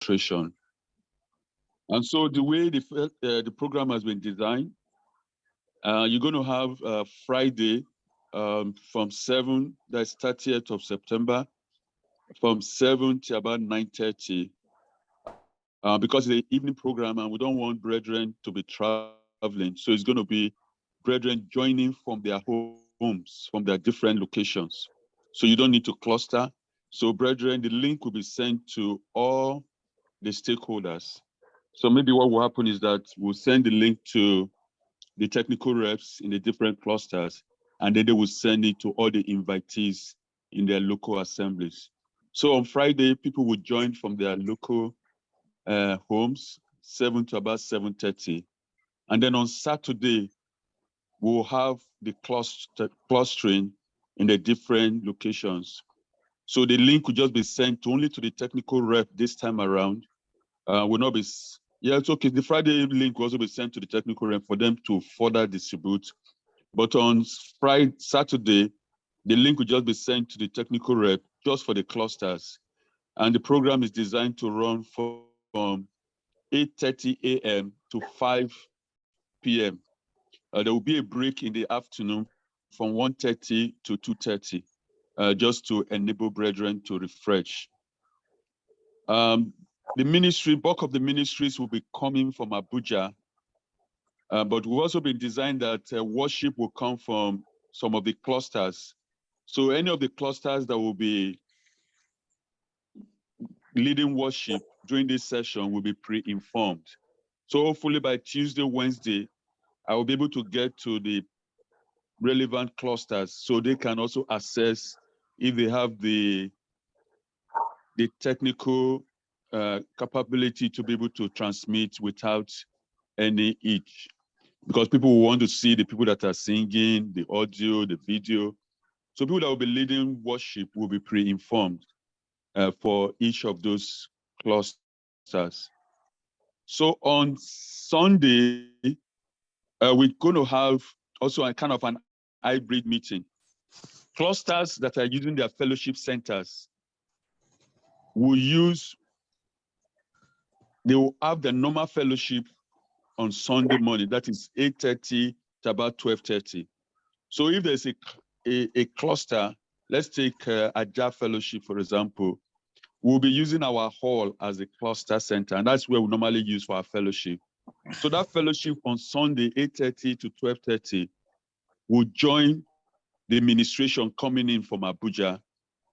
registration. And so the way the program has been designed, you're going to have Friday from 7, that's 30th of September, from 7 to about 9:30, because it's the evening program and we don't want brethren to be traveling. So it's going to be brethren joining from their homes, from their different locations. So you don't need to cluster. So brethren, the link will be sent to all the stakeholders. So maybe what will happen is that we'll send the link to the technical reps in the different clusters, and then they will send it to all the invitees in their local assemblies. So on Friday, people will join from their local homes, 7 to about 7:30. And then on Saturday, we'll have the clustering in the different locations. So the link will just be sent only to the technical rep this time around. Will not be, yeah, it's okay. The Friday link will also be sent to the technical rep for them to further distribute. But on Saturday, the link will just be sent to the technical rep just for the clusters. And the program is designed to run from 8:30 a.m. to 5 p.m. There will be a break in the afternoon from 1:30 to 2:30, just to enable brethren to refresh. The bulk of the ministries will be coming from Abuja, but we've also been designed that worship will come from some of the clusters. So any of the clusters that will be leading worship during this session will be pre-informed. So hopefully by Tuesday, Wednesday, I will be able to get to the relevant clusters so they can also assess if they have the technical capability to be able to transmit without any hitch. Because people will want to see the people that are singing, the audio, the video. So people that will be leading worship will be pre-informed for each of those clusters. So on Sunday, we're going to have also a kind of an hybrid meeting. Clusters that are using their fellowship centers they will have the normal fellowship on Sunday morning, that is 8:30 to about 12:30. So if there's a cluster, let's take Aja Fellowship, for example, we'll be using our hall as a cluster center, and that's where we normally use for our fellowship. So that fellowship on Sunday, 8:30 to 12:30, will join the administration coming in from Abuja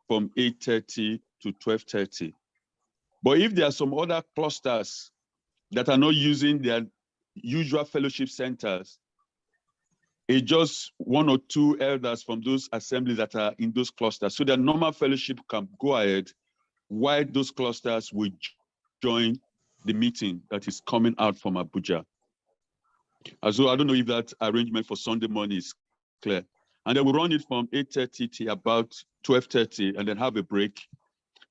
from 8:30 to 12:30. But if there are some other clusters that are not using their usual fellowship centers, it's just 1 or 2 elders from those assemblies that are in those clusters. So their normal fellowship can go ahead while those clusters will join the meeting that is coming out from Abuja. So I don't know if that arrangement for Sunday morning is clear. And then we'll run it from 8:30 to about 12:30 and then have a break.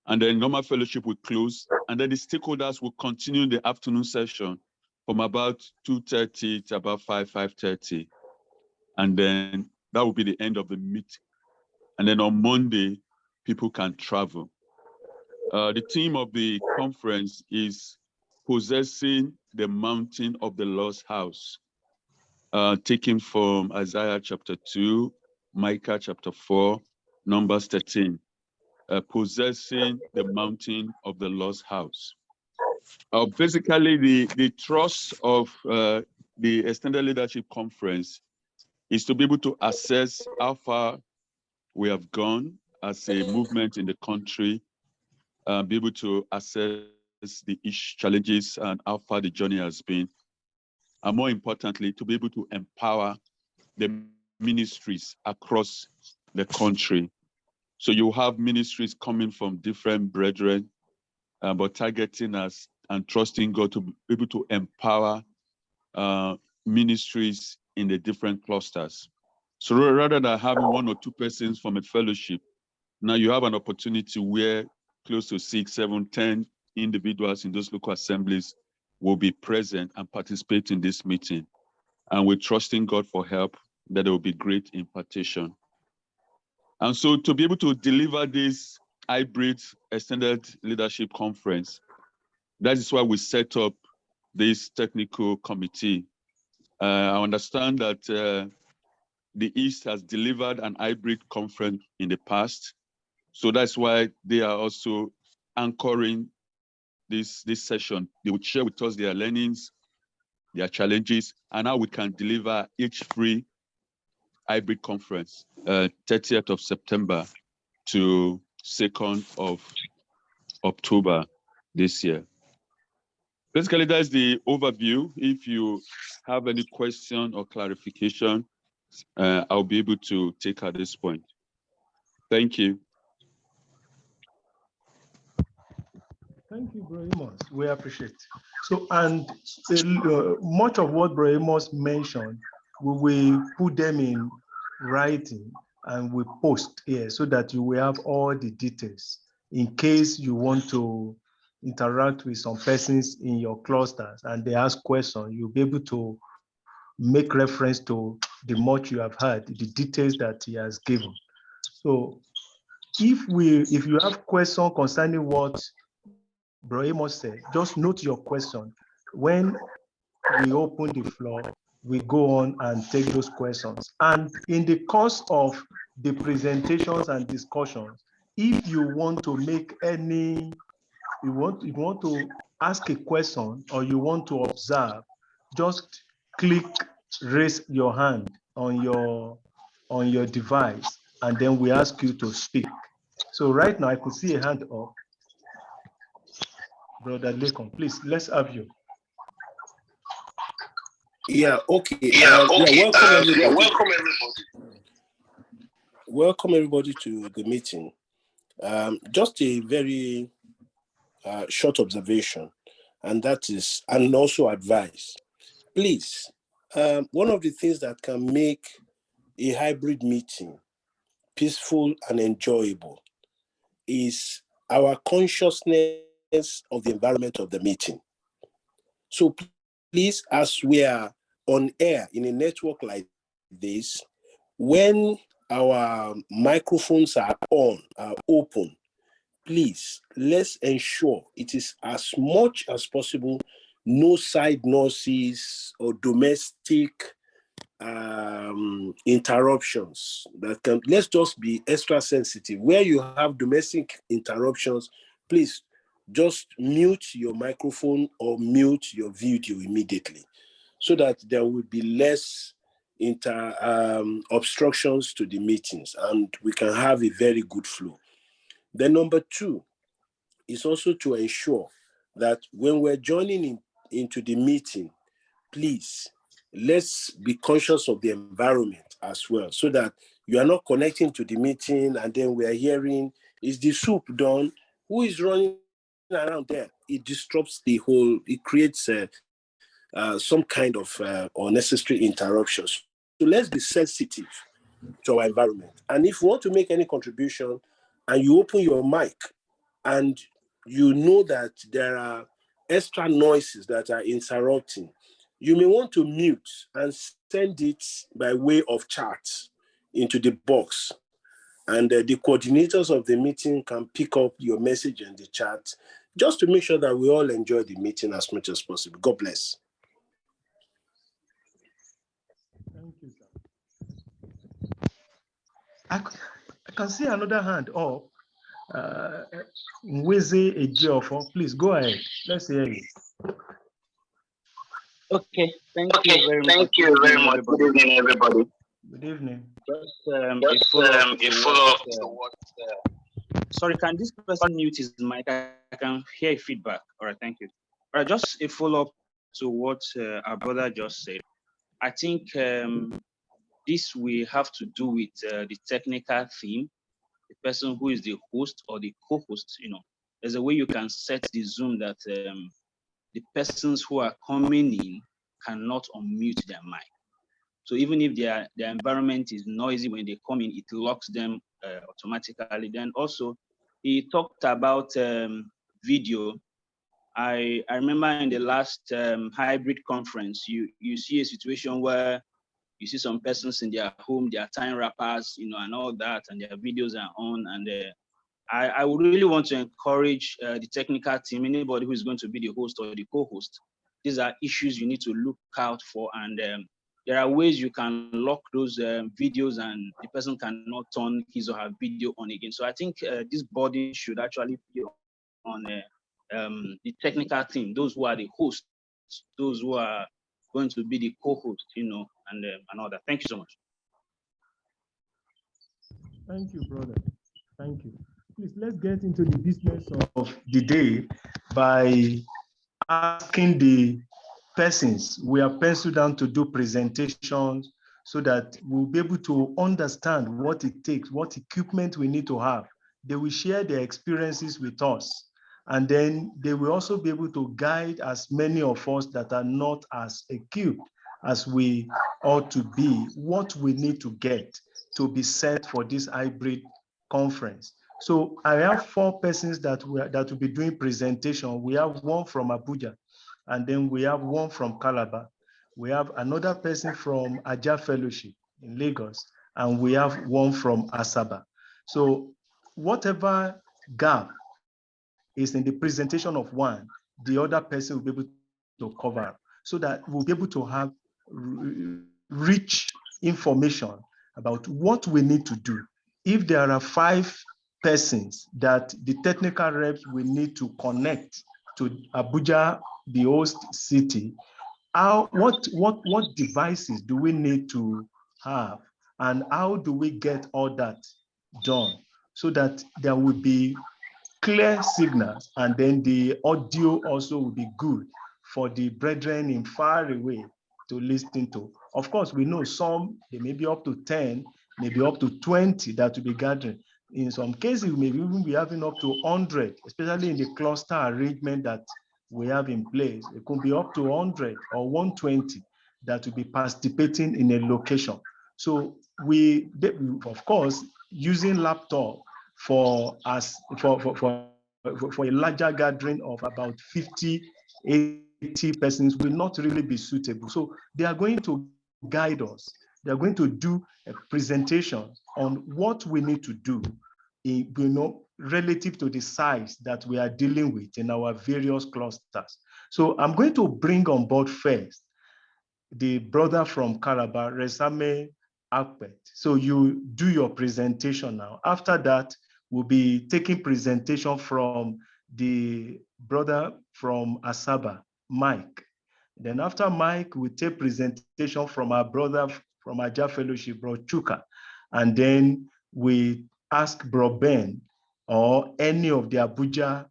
And then normal fellowship will close. And then the stakeholders will continue the afternoon session from about 2:30 to about 5:30. And then that will be the end of the meeting. And then on Monday, people can travel. The theme of the conference is Possessing the Mountain of the Lost House, taken from Isaiah chapter 2, Micah chapter 4, Numbers 13. Possessing the Mountain of the Lost House. Basically, the thrust of the Extended Leadership Conference is to be able to assess how far we have gone as a movement in the country, be able to assess the challenges and how far the journey has been, and more importantly, to be able to empower the ministries across the country. So you have ministries coming from different brethren, but targeting us and trusting God to be able to empower ministries in the different clusters. So rather than having 1 or 2 persons from a fellowship, now you have an opportunity where close to 6, 7, 10 individuals in those local assemblies will be present and participate in this meeting. And we're trusting God for help, that there will be great impartation. And so to be able to deliver this hybrid Extended Leadership Conference, That is why we set up this technical committee. I understand that the East has delivered an hybrid conference in the past. So that's why they are also anchoring this session. They would share with us their learnings, their challenges, and how we can deliver each free hybrid conference, 30th of September to 2nd of October this year. Basically, that's the overview. If you have any question or clarification, I'll be able to take at this point. Thank you. Thank you, Bro Amos. We appreciate. So, and much of what Bro Amos mentioned, we will put them in writing and we post here so that you will have all the details in case you want to interact with some persons in your clusters and they ask questions, you'll be able to make reference to the much you have heard, the details that he has given. So if you have questions concerning what Bro Amos said, just note your question. When we open the floor, we go on and take those questions. And in the course of the presentations and discussions, if you want to make any, you want to ask a question or you want to observe, just click raise your hand on your device, and then we ask you to speak. So right now I could see a hand up. Brother Lekon, please, let's have you. Yeah, okay. Welcome everybody. Welcome everybody to the meeting. Just a very short observation, and that is, and also advice. Please, one of the things that can make a hybrid meeting peaceful and enjoyable is our consciousness of the environment of the meeting. So please, as we are on air in a network like this, when our microphones are on, are open, please, let's ensure it is as much as possible, no side noises or domestic interruptions that can, let's just be extra sensitive. Where you have domestic interruptions, please just mute your microphone or mute your video immediately so that there will be less obstructions to the meetings and we can have a very good flow. Then number two is also to ensure that when we're joining into the meeting, please, let's be conscious of the environment as well, so that you are not connecting to the meeting and then we are hearing, is the soup done? Who is running around there? It disrupts the whole, it creates some kind of unnecessary interruptions. So let's be sensitive to our environment. And if you want to make any contribution and you open your mic and you know that there are extra noises that are interrupting, you may want to mute and send it by way of chat into the box. And the coordinators of the meeting can pick up your message in the chat just to make sure that we all enjoy the meeting as much as possible. God bless. Thank you, sir. I can see another hand up. Nweze Ejiofo, please go ahead. Let's hear you. Okay, thank you very much. Good evening, everybody. Good evening. Just a follow-up to what. Sorry, can this person mute his mic? I can hear feedback. All right, thank you. All right, just a follow-up to what our brother just said. I think this we have to do with the technical theme, the person who is the host or the co-host. You know, there's a way you can set the Zoom that the persons who are coming in cannot unmute their mic. So even if their environment is noisy when they come in, it locks them automatically. Then also, he talked about video. I remember in the last hybrid conference, you see a situation where you see some persons in their home, they are tying wrappers, you know, and all that, and their videos are on, and I would really want to encourage the technical team, anybody who is going to be the host or the co-host. These are issues you need to look out for, and there are ways you can lock those videos and the person cannot turn his or her video on again. So I think this body should actually be on the technical team, those who are the hosts, those who are going to be the co-host, and all that. Thank you so much. Thank you, brother. Thank you. Please, let's get into the business of the day by asking the persons we are penciled down to do presentations so that we'll be able to understand what it takes, what equipment we need to have. They will share their experiences with us. And then they will also be able to guide as many of us that are not as equipped as we ought to be, what we need to get to be set for this hybrid conference. So I have 4 persons that will be doing presentation. We have one from Abuja, and then we have one from Calabar. We have another person from Aja Fellowship in Lagos, and we have one from Asaba. So whatever gap is in the presentation of one, the other person will be able to cover, so that we'll be able to have rich information about what we need to do. If there are 5 persons that the technical reps will need to connect to Abuja, the host city, what devices do we need to have, and how do we get all that done so that there will be clear signals, and then the audio also will be good for the brethren in far away to listen to. Of course, we know some, they may be up to 10, maybe up to 20 that will be gathering. In some cases, we may even be having up to 100, especially in the cluster arrangement that we have in place. It could be up to 100 or 120 that will be participating in a location. So of course, using laptop for a larger gathering of about 50, 80 persons will not really be suitable. So they are going to guide us. They are going to do a presentation on what we need to do, relative to the size that we are dealing with in our various clusters. So I'm going to bring on board first the brother from Calabar, Resame Akpet. So you do your presentation now. After that, we'll be taking presentation from the brother from Asaba, Mike. Then after Mike, we take presentation from our brother from Aja Fellowship, Bro Chuka. And then we ask Bro Ben or any of the Abuja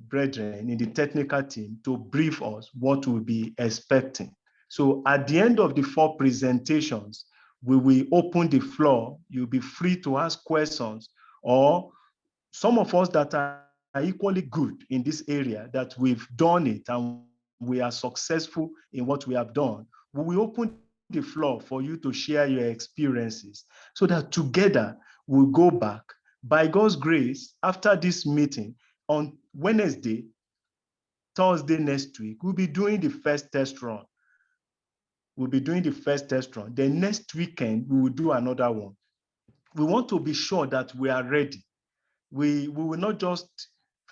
brethren in the technical team to brief us what we'll be expecting. So at the end of the 4 presentations, we will open the floor. You'll be free to ask questions, or some of us that are equally good in this area, that we've done it and we are successful in what we have done, we will open the floor for you to share your experiences so that together we'll go back. By God's grace, after this meeting on Wednesday, Thursday next week, we'll be doing the first test run. Then next weekend, we will do another one. We want to be sure that we are ready. We will not just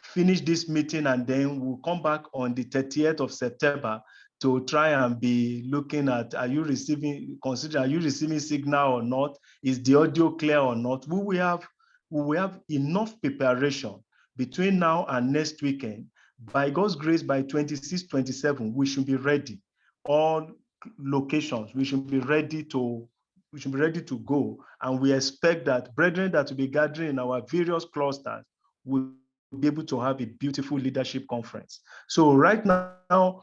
finish this meeting and then we'll come back on the 30th of September to try and be looking at, are you receiving signal or not? Is the audio clear or not? We will have enough preparation between now and next weekend. By God's grace, by 26, 27, we should be ready. All locations, we should be ready to go. And we expect that brethren that will be gathering in our various clusters will be able to have a beautiful leadership conference. So right now,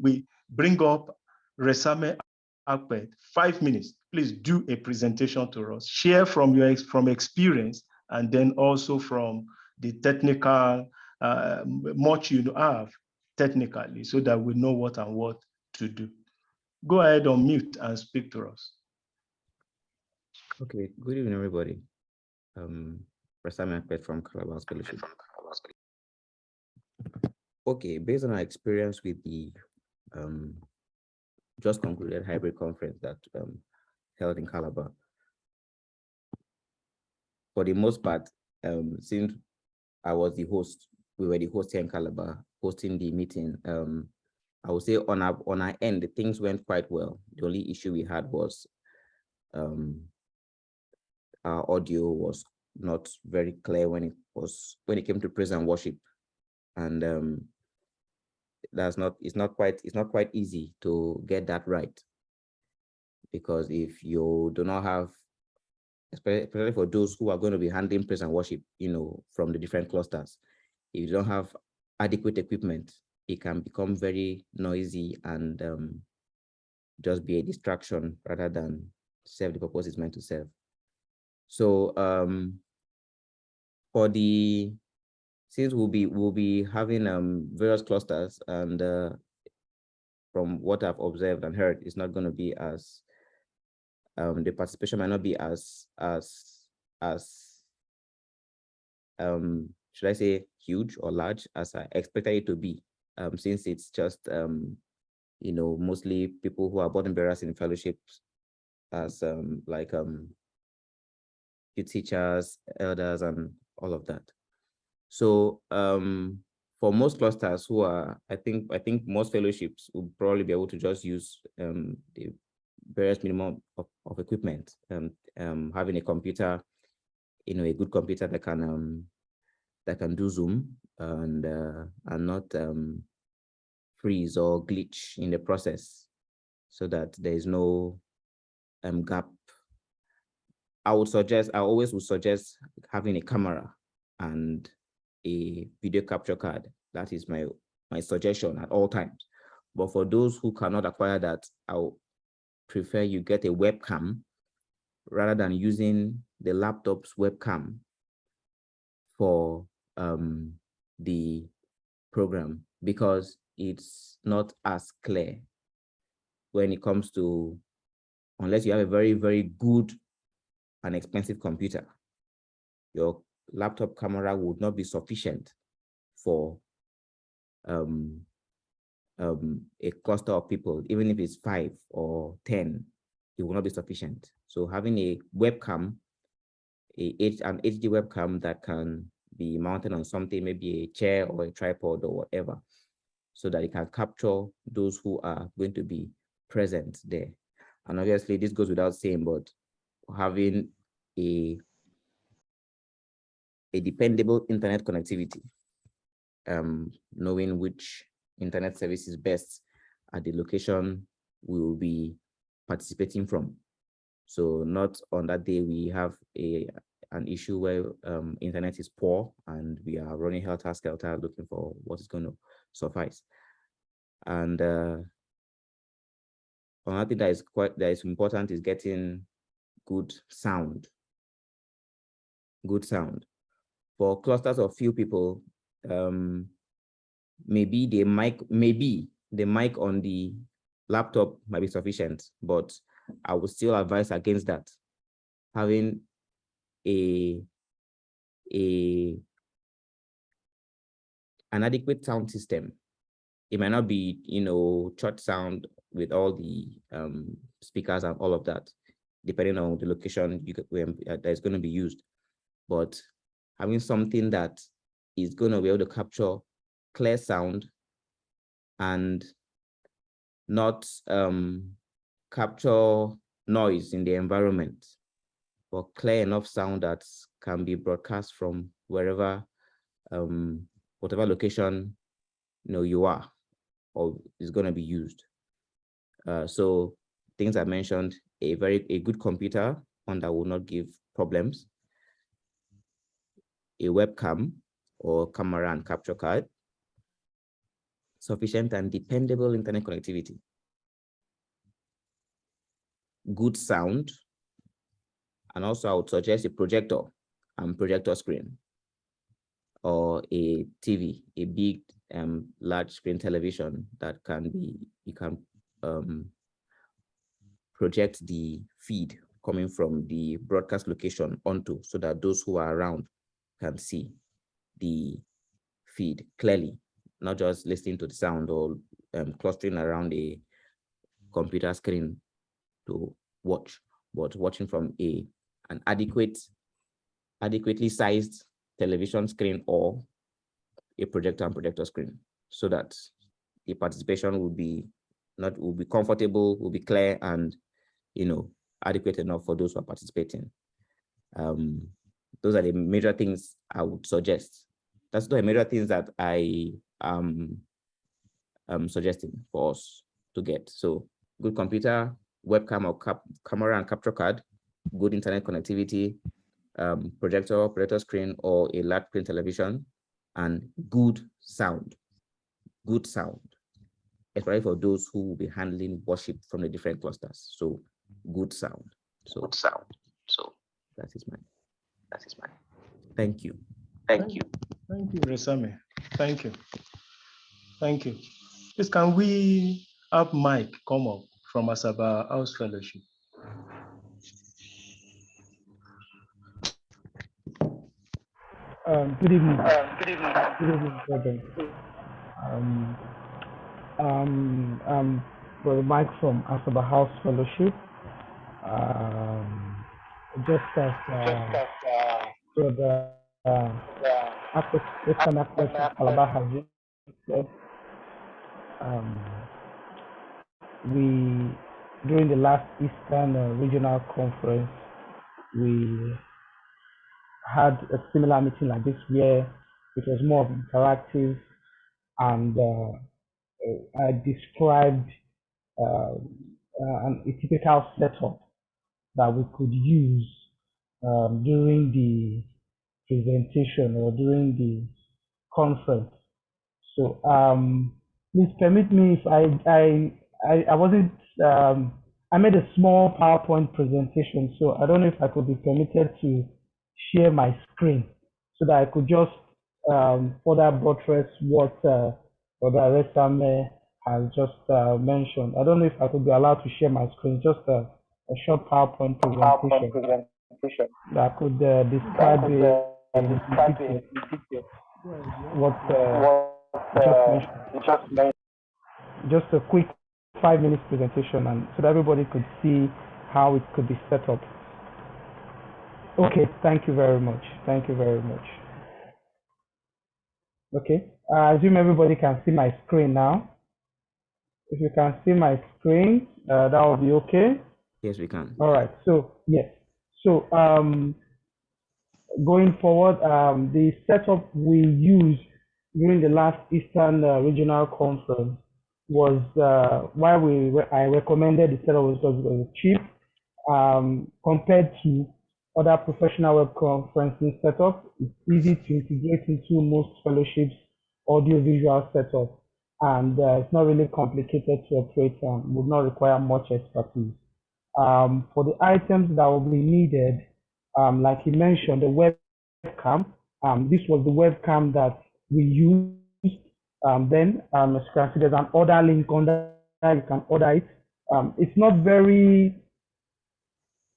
we bring up Resame Akpet. 5 minutes. Please do a presentation to us. Share from your experience, and then also from the technical, much you have technically, so that we know what and what to do. Go ahead on mute and speak to us. Okay, good evening, everybody. Resame Akpet from Calabar Fellowship. Okay, based on our experience with the just concluded hybrid conference that held in Calabar, for the most part, since I was the host. We were the host here in Calabar, hosting the meeting. I would say on our end, things went quite well. The only issue we had was our audio was not very clear when it came to praise and worship, and it's not quite easy to get that right, because if you do not have, especially for those who are going to be handling praise and worship, from the different clusters, if you don't have adequate equipment, it can become very noisy and just be a distraction rather than serve the purpose it's meant to serve. So since we'll be having various clusters, and from what I've observed and heard, it's not going to be as the participation might not be as should I say huge or large as I expected it to be, since it's just mostly people who are burden bearers in fellowships, as like teachers, elders, and all of that. So for most clusters who are, I think most fellowships will probably be able to just use the various minimum of equipment, having a computer, a good computer that can do Zoom and not freeze or glitch in the process, so that there is no gap. I always would suggest having a camera and a video capture card. That is my suggestion at all times. But for those who cannot acquire that, I'll prefer you get a webcam rather than using the laptop's webcam for the program, because it's not as clear when it comes to, unless you have a very, very good and expensive computer, your laptop camera would not be sufficient for a cluster of people. Even if it's 5 or 10, it will not be sufficient. So having a webcam, an HD webcam that can be mounted on something, maybe a chair or a tripod or whatever, so that it can capture those who are going to be present there. And obviously this goes without saying, but having a dependable internet connectivity, knowing which internet service is best at the location we will be participating from. So not on that day we have an issue where internet is poor and we are running helter-skelter looking for what is going to suffice. And another thing that is important is getting good sound. Good sound. For clusters of few people, maybe the mic on the laptop might be sufficient, but I would still advise against that. Having an adequate sound system. It might not be, church sound with all the speakers and all of that, depending on the location that is going to be used. But having something that is going to be able to capture clear sound and not capture noise in the environment, but clear enough sound that can be broadcast from wherever, whatever location you are or is going to be used. So things I mentioned, a good computer, one that will not give problems, a webcam or camera and capture card, sufficient and dependable internet connectivity, good sound, and also I would suggest a projector and projector screen, or a TV, a big large screen television that you can project the feed coming from the broadcast location onto, so that those who are around can see the feed clearly, not just listening to the sound or clustering around a computer screen to watch, but watching from an adequately sized television screen or a projector and projector screen, so that the participation will be comfortable, will be clear, and adequate enough for those who are participating. Those are the major things I would suggest. That's the major things that I am suggesting for us to get. So good computer, webcam or camera and capture card, good internet connectivity, projector screen or a large screen television, and good sound, especially for those who will be handling worship from the different clusters. So good sound. So that is mine. Thank you. Thank you, Resame. Thank you. Please, can we have Mike come up from Asaba House Fellowship? Good evening. Good evening, President. Brother Mike from Asaba House Fellowship. Just as Brother Western African Calabar has said, during the last Eastern Regional Conference, we had a similar meeting like this where it was more interactive, and I described a typical setup that we could use during the presentation or during the conference. So please permit me if I wasn't, I made a small PowerPoint presentation, so I don't know if I could be permitted to share my screen so that I could just further buttress what Brother Resame has just mentioned. I don't know if I could be allowed to share my screen, just a short PowerPoint presentation that could describe what just mentioned. Just a quick 5-minute presentation, and so that everybody could see how it could be set up. Okay, thank you very much. Okay, I assume everybody can see my screen now. If you can see my screen, that will be okay. Yes, we can. All right, so yes. So going forward, the setup we used during the last Eastern Regional Conference was why I recommended the setup was because it was cheap compared to other professional web conferencing setup. It's easy to integrate into most fellowships audio-visual setup, and it's not really complicated to operate and would not require much expertise. For the items that will be needed, like he mentioned, the webcam. This was the webcam that we used. Then, as you can see, there's an order link under. You can order it. It's not very.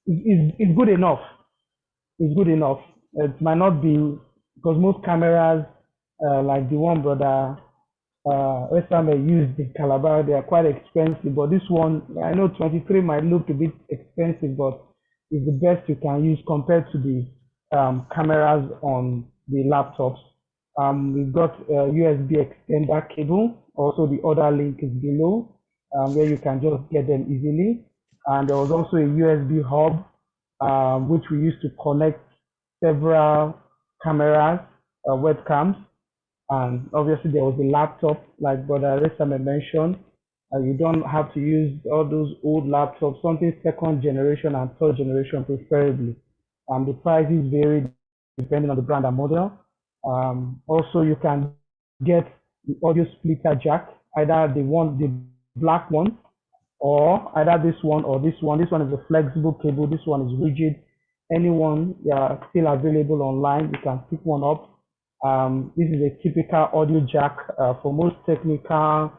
It's good enough. It's good enough. It might not be, because most cameras, like the one Brother Resame used in Calabar, they are quite expensive. But this one, I know 23 might look a bit expensive, but it's the best you can use compared to the cameras on the laptops. We've got a USB extender cable. Also, the order link is below, where you can just get them easily. And there was also a USB hub, which we used to connect several cameras, webcams. And obviously there was a laptop, like Brother Resame mentioned. You don't have to use all those old laptops, something 2nd generation and 3rd generation preferably. The prices vary depending on the brand and model. Also, you can get the audio splitter jack, either the black one, or either this one or this one. This one is a flexible cable, this one is rigid. Anyone still available online, you can pick one up. This is a typical audio jack for most technical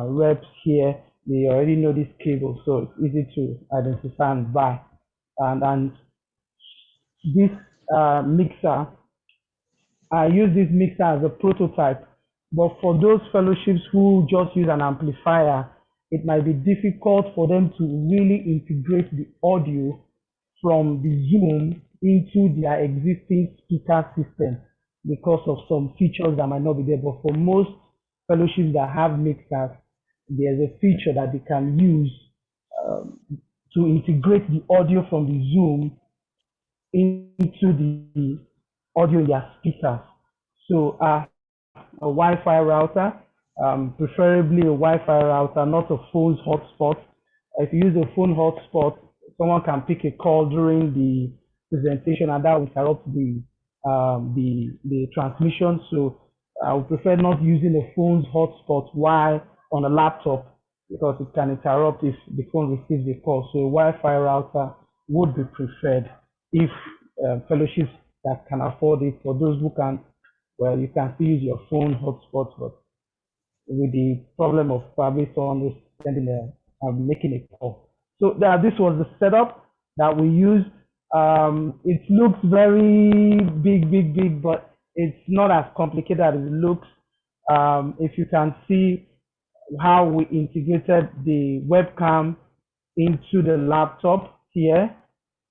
reps here. They already know this cable, so it's easy to identify and buy. And this mixer, I use this mixer as a prototype, but for those fellowships who just use an amplifier, it might be difficult for them to really integrate the audio from the Zoom into their existing speaker system because of some features that might not be there. But for most fellowships that have mixers, there's a feature that they can use to integrate the audio from the Zoom into the audio in their speakers. So a Wi-Fi router, preferably a Wi-Fi router, not a phone's hotspot. If you use a phone hotspot, someone can pick a call during the presentation and that will interrupt the transmission. So I would prefer not using a phone's hotspot while on a laptop because it can interrupt if the phone receives the call. So a Wi-Fi router would be preferred if fellowships that can afford it. For those who can, well, you can still use your phone hotspot, but with the problem of probably someone sending making a call. So this was the setup that we used. It looks very big, but it's not as complicated as it looks. If you can see how we integrated the webcam into the laptop here.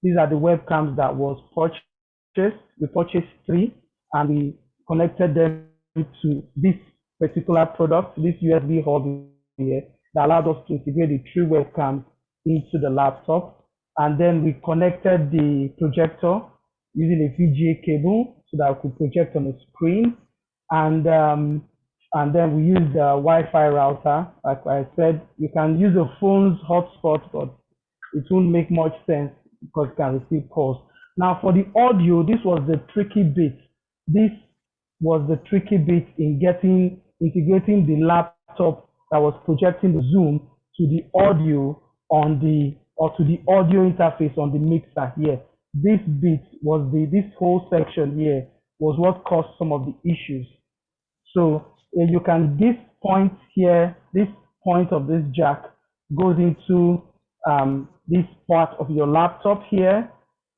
These are the webcams that was purchased. We purchased 3 and we connected them to this particular product, this USB hub here, that allowed us to integrate the 3 webcams into the laptop. And then we connected the projector using a VGA cable so that we could project on the screen. And then we used the Wi-Fi router. Like I said, you can use a phone's hotspot, but it won't make much sense because it can receive calls. Now for the audio, this was the tricky bit. This was the tricky bit in integrating the laptop that was projecting the Zoom to the audio to the audio interface on the mixer here. This bit was this whole section here was what caused some of the issues. So you can, this point here, this point of this jack goes into this part of your laptop here.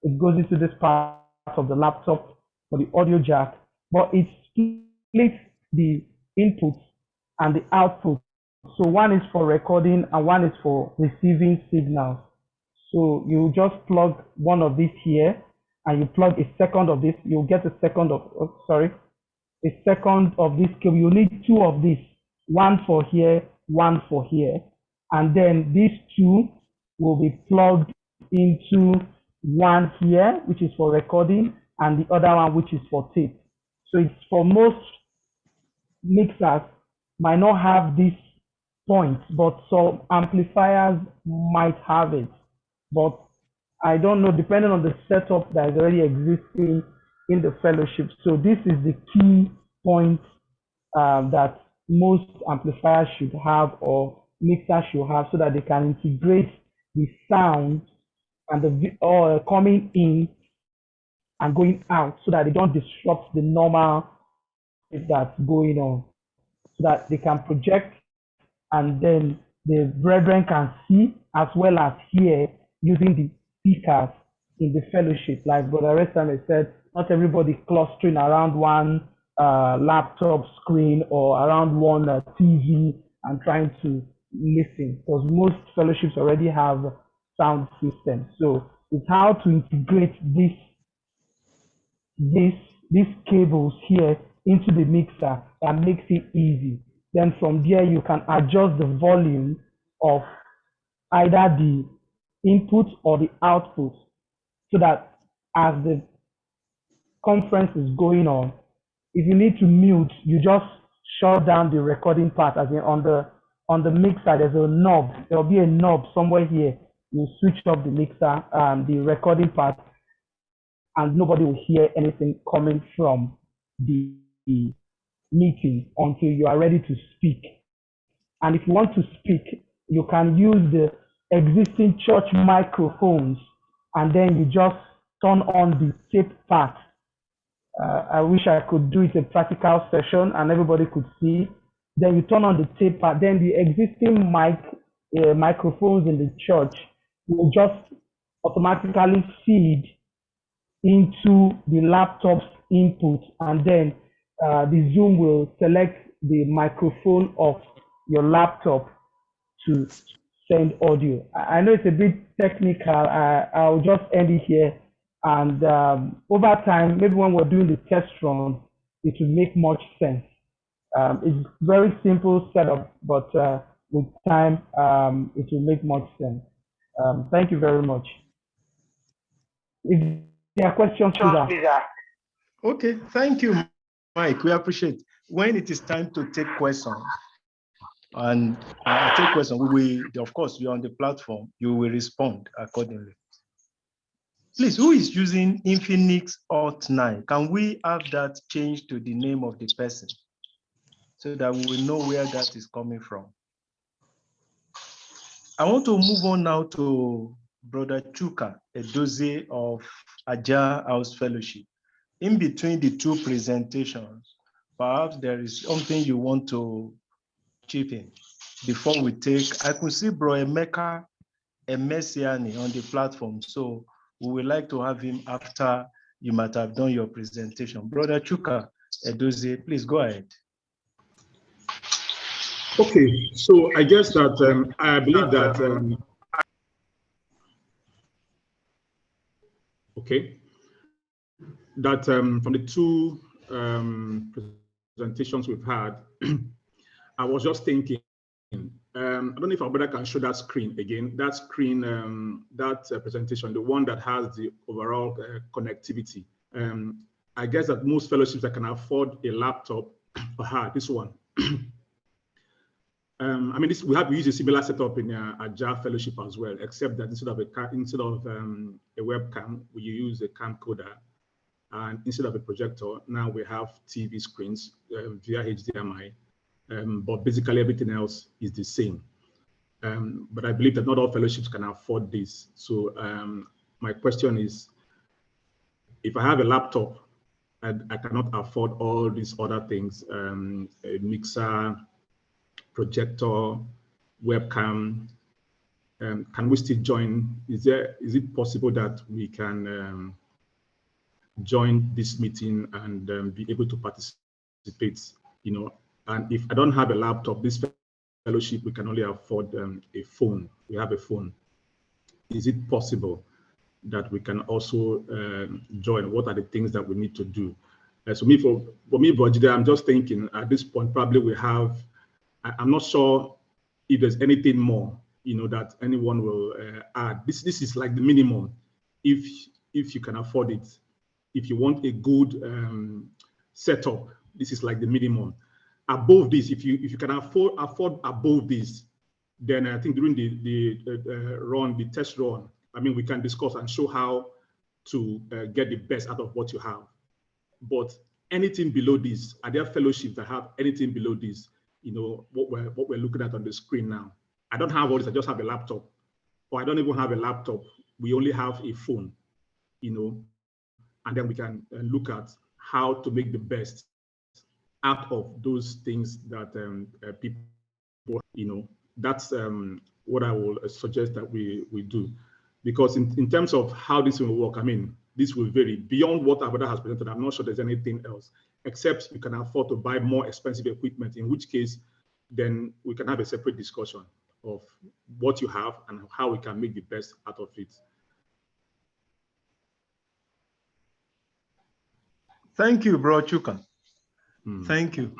It goes into this part of the laptop for the audio jack, but it splits the inputs and the output. So one is for recording and one is for receiving signals. So you just plug one of these here and you plug a second of this, you'll get a second of, a second of this cable. You need 2 of these, one for here, one for here. And then these 2 will be plugged into one here, which is for recording, and the other one, which is for tape. So it's for most mixers might not have this point, but some amplifiers might have it. But I don't know, depending on the setup that is already existing in the fellowship. So this is the key point that most amplifiers should have or mixers should have so that they can integrate the sound and the coming in and going out so that they don't disrupt the normal that's going on, so that they can project and then the brethren can see as well as hear using the speakers in the fellowship. Like Brother Resame said, not everybody clustering around one laptop screen or around one TV and trying to listen, because most fellowships already have sound systems. So it's how to integrate these cables here into the mixer that makes it easy. Then from there you can adjust the volume of either the input or the output, so that as the conference is going on, if you need to mute, you just shut down the recording part. As in on the mixer, there's a knob. There'll be a knob somewhere here. You switch off the mixer, the recording part, and nobody will hear anything coming from the meeting until you are ready to speak. And if you want to speak, you can use the existing church microphones, and then you just turn on the tape part. I wish I could do it a practical session and everybody could see. Then you turn on the tape part. Then the existing microphones in the church will just automatically feed into the laptop's input, and then the Zoom will select the microphone of your laptop to send audio. I know it's a bit technical. I'll just end it here. And over time, maybe when we're doing the test run, it will make much sense. It's very simple setup, but with time, it will make much sense. Thank you very much. If there are questions, please. Okay, thank you, Mike. We appreciate. When it is time to take questions, and take questions, we will, of course, you're on the platform, you will respond accordingly. Please, who is using Infinix Hot 9? Can we have that changed to the name of the person so that we will know where that is coming from? I want to move on now to Brother Chuka Edozie of Ajah House Fellowship. In between the two presentations, perhaps there is something you want to chip in before we take. I could see Bro Emeka Emesiani on the platform, so we would like to have him after you might have done your presentation. Brother Chuka Edozie, please go ahead. Okay, so I guess that I believe that from the two presentations we've had, I was just thinking. I don't know if our brother can show that screen again. That screen, presentation, the one that has the overall connectivity. I guess that most fellowships that can afford a laptop, this one. I mean, we use a similar setup in Ajah Fellowship as well, except that instead of a webcam, we use a camcorder, and instead of a projector, now we have TV screens via HDMI. But basically everything else is the same. But I believe that not all fellowships can afford this. So my question is, if I have a laptop and I cannot afford all these other things, a mixer, projector, webcam, can we still join? Is it possible that we can join this meeting and be able to participate, and if I don't have a laptop, this fellowship, we can only afford a phone. We have a phone. Is it possible that we can also join? What are the things that we need to do? So for me, Brojide, I'm just thinking at this point, probably we have, I'm not sure if there's anything more, that anyone will add. This is like the minimum, if you can afford it. If you want a good setup, this is like the minimum. Above this, if you can afford above this, then I think during the test run, I mean, we can discuss and show how to get the best out of what you have. But anything below this, are there fellowships that have anything below this? What we're looking at on the screen now. I don't have all this. I just have a laptop, or I don't even have a laptop. We only have a phone, and then we can look at how to make the best out of those things that people, that's what I will suggest that we do. Because in terms of how this will work, I mean, this will vary beyond what our brother has presented. I'm not sure there's anything else, except you can afford to buy more expensive equipment, in which case, then we can have a separate discussion of what you have and how we can make the best out of it. Thank you, Bro Chuka. Thank you.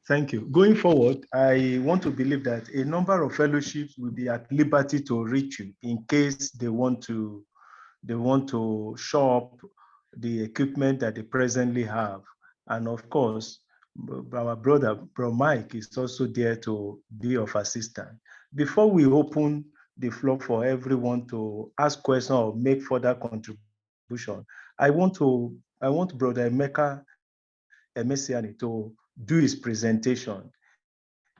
Thank you. Going forward, I want to believe that a number of fellowships will be at liberty to reach you in case they want to show up the equipment that they presently have. And of course, our brother, Bro Mike, is also there to be of assistance. Before we open the floor for everyone to ask questions or make further contribution, I want Brother Emeka Emesiani to do his presentation.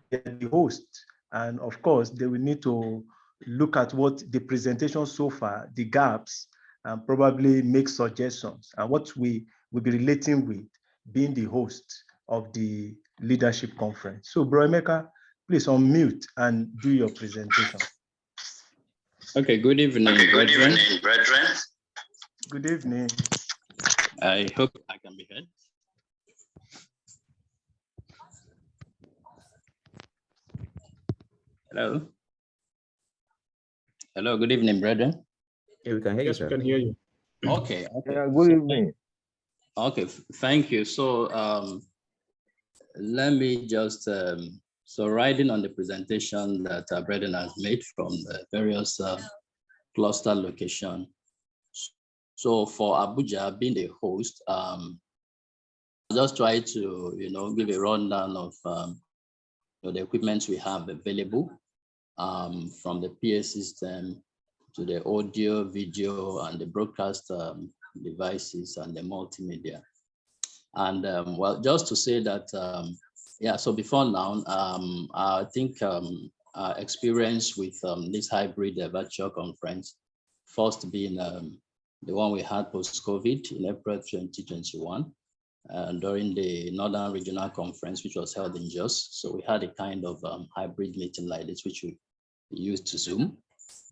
They're the host, and of course, they will need to look at what the presentation so far, the gaps, and probably make suggestions, and what we will be relating with being the host of the leadership conference. So, Bro Emeka, please unmute and do your presentation. Okay, good evening, brethren. Good evening. I hope I can be heard. Hello. Hello, good evening, brethren. Yeah, we can hear you, Yes, sir. we can hear you. Okay. Good evening. Okay, thank you. So let me just, so riding on the presentation that Brendan has made from the various cluster location. So for Abuja being the host, I'll just try to, give a rundown of the equipment we have available, from the PA system to the audio, video, and the broadcast devices and the multimedia. And well, just to say that, yeah, so before now, I think our experience with this hybrid virtual conference, first being the one we had post-COVID in April 2021, during the Northern Regional Conference, which was held in Jos. So we had a kind of hybrid meeting like this, which we used to Zoom.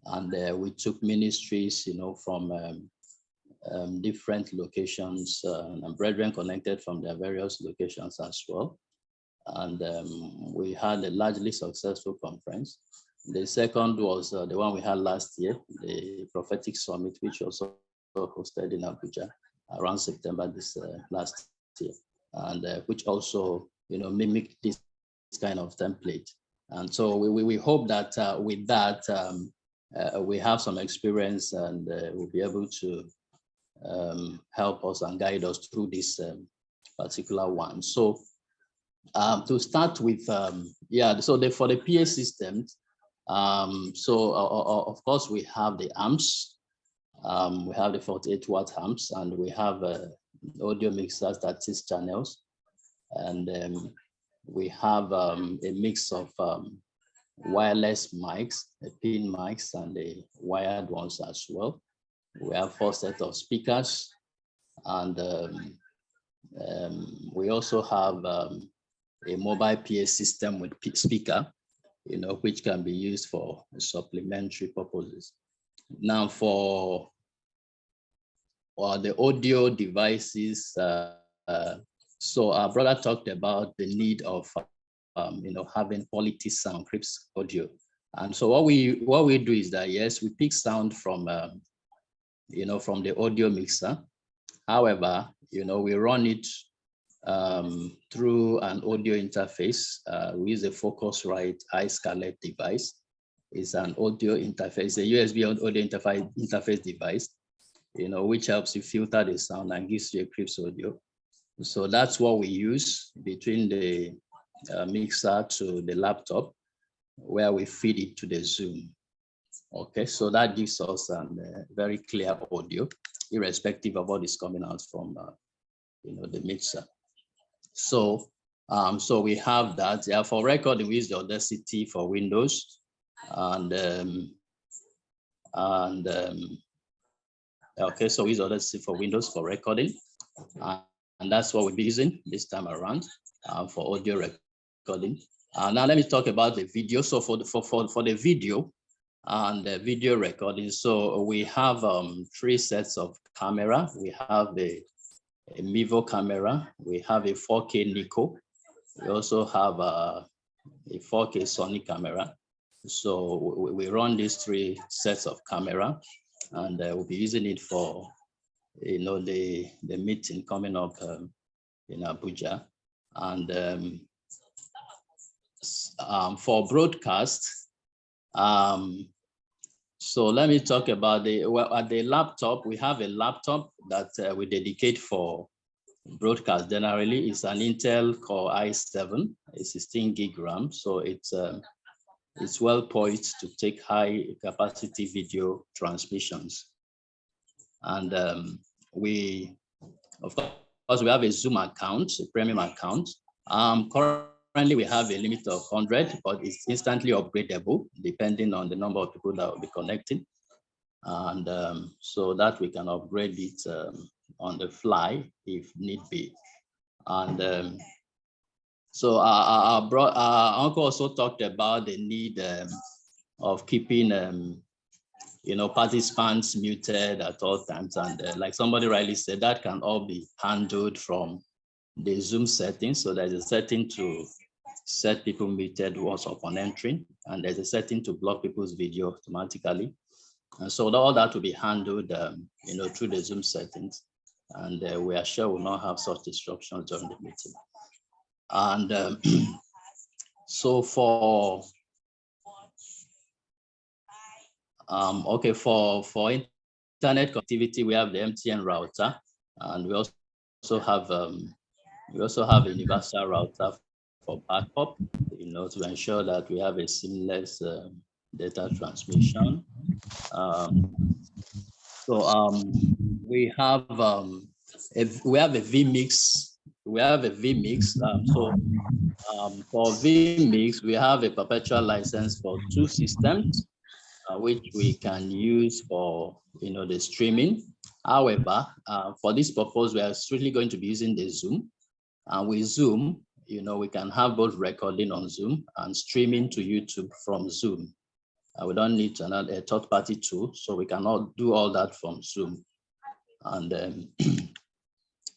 And we took ministries, from different locations, and brethren connected from their various locations as well. And we had a largely successful conference. The second was the one we had last year, the Prophetic Summit, which was also hosted in Abuja around September this last year, and which also, mimicked this kind of template. And so we hope that with that, we have some experience and we'll be able to help us and guide us through this particular one. So to start with, yeah, so for the PA systems, so of course we have the amps, we have the 48 watt amps, and we have audio mixers, that is channels, and we have a mix of wireless mics, the pin mics, and the wired ones as well. We have 4 sets of speakers, and we also have a mobile PA system with speaker, which can be used for supplementary purposes. Now for the audio devices, so our brother talked about the need of having quality sound, crisp audio. And so what we do is that, yes, we pick sound from from the audio mixer. However, we run it through an audio interface. We use a Focusrite iScarlett device. It's an audio interface, a USB audio interface device, which helps you filter the sound and gives you a crisp audio. So that's what we use between the mixer to the laptop, where we feed it to the Zoom. Okay, so that gives us a very clear audio, irrespective of what is coming out from the mixer. So so we have that. Yeah, for recording, we use the Audacity for Windows, and okay, so we use Audacity for Windows for recording, and that's what we'll be using this time around for audio recording. Now let me talk about the video. So for the video and the video recording, so we have 3 sets of camera. We have a Mevo camera, we have a 4K Nikko, we also have a 4K Sony camera. So we run these 3 sets of camera, and we'll be using it for the meeting coming up in Abuja. And for broadcast, so let me talk about at the laptop. We have a laptop that we dedicate for broadcast. Generally, it's an Intel Core i7, a 16 gig RAM. So it's well poised to take high capacity video transmissions. And we, of course, we have a Zoom account, a premium account. Currently, we have a limit of 100, but it's instantly upgradable depending on the number of people that will be connecting. And so that we can upgrade it on the fly if need be. And so our uncle also talked about the need of keeping participants muted at all times. And like somebody rightly said, that can all be handled from the Zoom settings. So there's a setting to set people muted once upon entering, and there's a setting to block people's video automatically. And so all that will be handled, through the Zoom settings, and we are sure we'll not have such disruptions during the meeting. And so for for internet connectivity, we have the MTN router, and we also have a universal router for backup, to ensure that we have a seamless data transmission. We have a vMix. We have a vMix. For vMix, we have a perpetual license for 2 systems, which we can use for the streaming. However, for this purpose, we are strictly going to be using the Zoom. And with Zoom, we can have both recording on Zoom and streaming to YouTube from Zoom. We don't need another third-party tool, so we cannot do all that from Zoom. And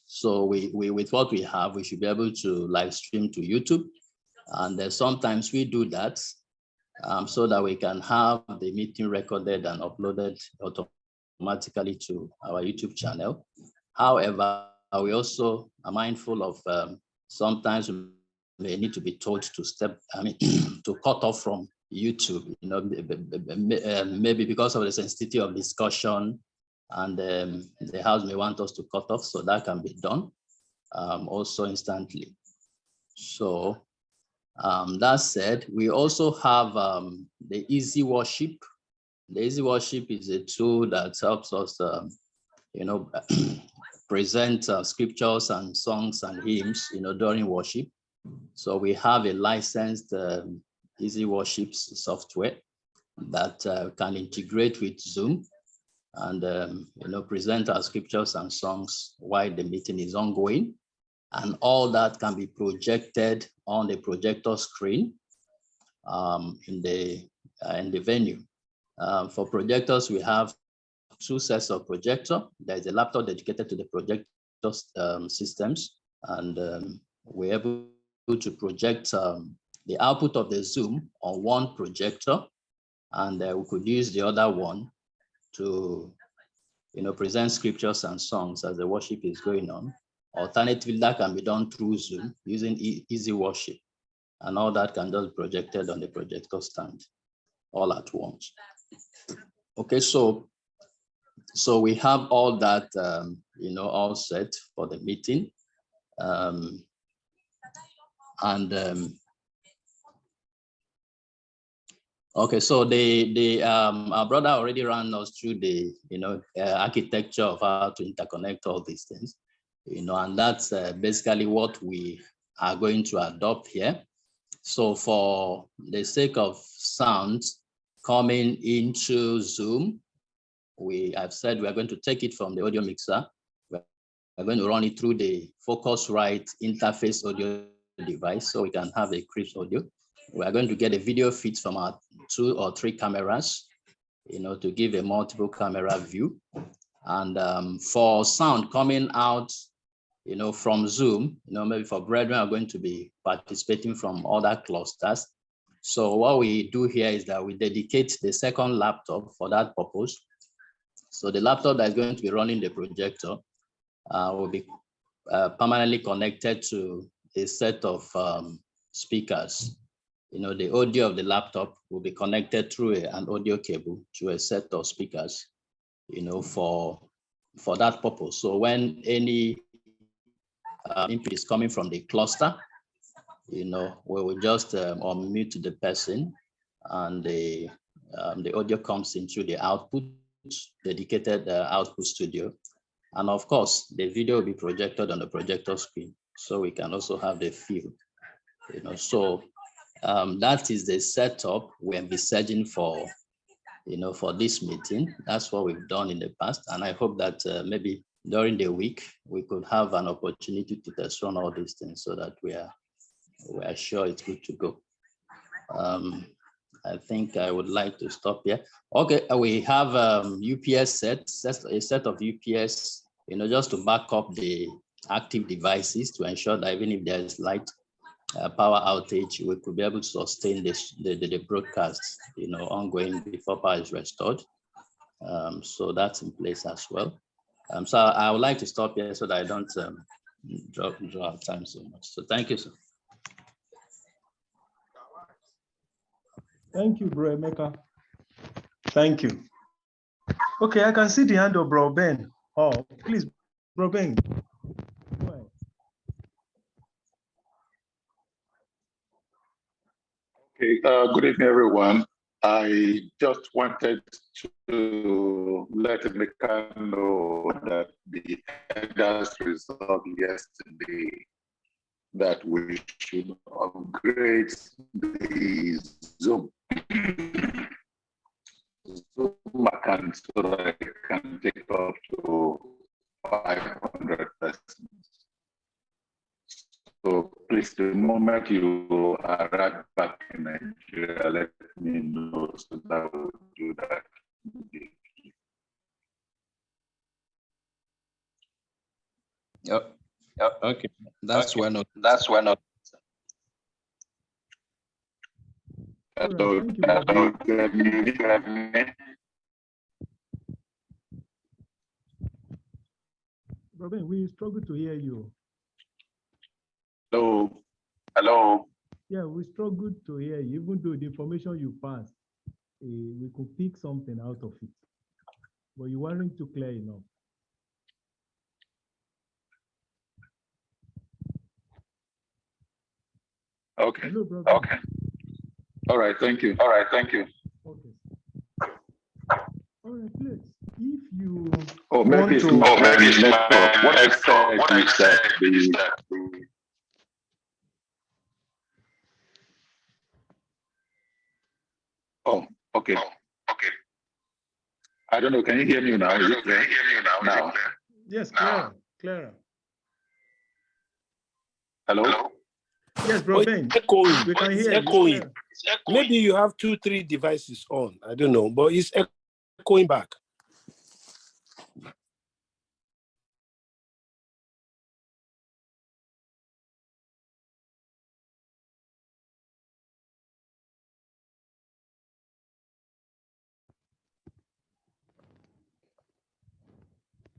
so with what we have, we should be able to live stream to YouTube. And sometimes we do that so that we can have the meeting recorded and uploaded automatically to our YouTube channel. However, we also are mindful of sometimes we may need to be told to to cut off from YouTube, maybe because of the sensitivity of discussion, and the House may want us to cut off, so that can be done also instantly. So that said, we also have the Easy Worship. The Easy Worship is a tool that helps us, present scriptures and songs and hymns, during worship. So we have a licensed Easy Worship software that can integrate with Zoom and present our scriptures and songs while the meeting is ongoing, and all that can be projected on the projector screen in the venue. For projectors, we have 2 sets of projector. There's a laptop dedicated to the projector systems, and we're able to project the output of the Zoom on one projector, and we could use the other one to present scriptures and songs as the worship is going on. Alternatively, that can be done through Zoom using Easy Worship, and all that can just be projected on the projector stand all at once. Okay, so we have all that all set for the meeting. Okay, so our brother already ran us through the architecture of how to interconnect all these things, and that's basically what we are going to adopt here. So for the sake of sound coming into Zoom, I've said we are going to take it from the audio mixer. We're going to run it through the Focusrite interface audio device so we can have a crisp audio. We are going to get a video feed from our 2 or 3 cameras, to give a multiple camera view. And for sound coming out, from Zoom, maybe for brethren are going to be participating from other clusters. So what we do here is that we dedicate the second laptop for that purpose. So the laptop that is going to be running the projector will be permanently connected to a set of speakers. The audio of the laptop will be connected through an audio cable to a set of speakers, for that purpose. So when any input is coming from the cluster, we will just unmute the person, and the audio comes into the output, dedicated output studio. And of course, the video will be projected on the projector screen, so we can also have the field. So that is the setup we're envisaging for, for this meeting. That's what we've done in the past, and I hope that maybe during the week we could have an opportunity to test run all these things so that we are sure it's good to go. I think I would like to stop here. Okay, we have UPS a set of UPS, just to back up the active devices to ensure that even if there is light power outage, we could be able to sustain the broadcast, ongoing before power is restored. So that's in place as well. So I would like to stop here so that I don't draw our time so much. So thank you, sir. Thank you, Bro Emeka. Thank you. Okay, I can see the hand of Bro Ben. Oh, please, Bro Ben. Go ahead. Okay, good evening, everyone. I just wanted to let Emeka know that the elders resolved yesterday that we should upgrade the Zoom account so that it can take up to 500 persons. So please, the moment you arrive back in Nigeria, let me know so that we'll do that. Yep. Okay. That's when. Hello, Robin, we struggle to hear you. Hello. Yeah, we struggle to hear you, even though the information you passed, we could pick something out of it, but you weren't too clear enough. Okay. Hello, brother. Okay. All right. Thank you. Okay. All right, please. If you maybe it's network. What I said is that Oh, okay. I don't know. Can you hear me now? Is it clear? Now. Yes, clearer. Hello? Yes, bro, Ben. Echoing. We can hear echoing. you. Maybe you have 2-3 devices on. I don't know, but it's echoing back.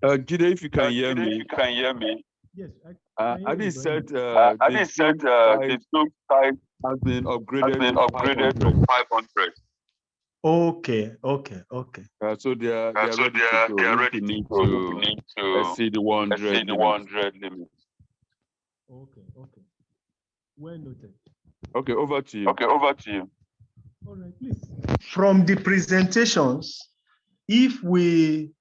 Jide, if you can hear me. Yes, Adi said the Zoom site has been upgraded to 500. Okay. So they are ready to go. We need to exceed the 100 limit. Okay. Well noted. Okay, over to you. All right, please. From the presentations, if we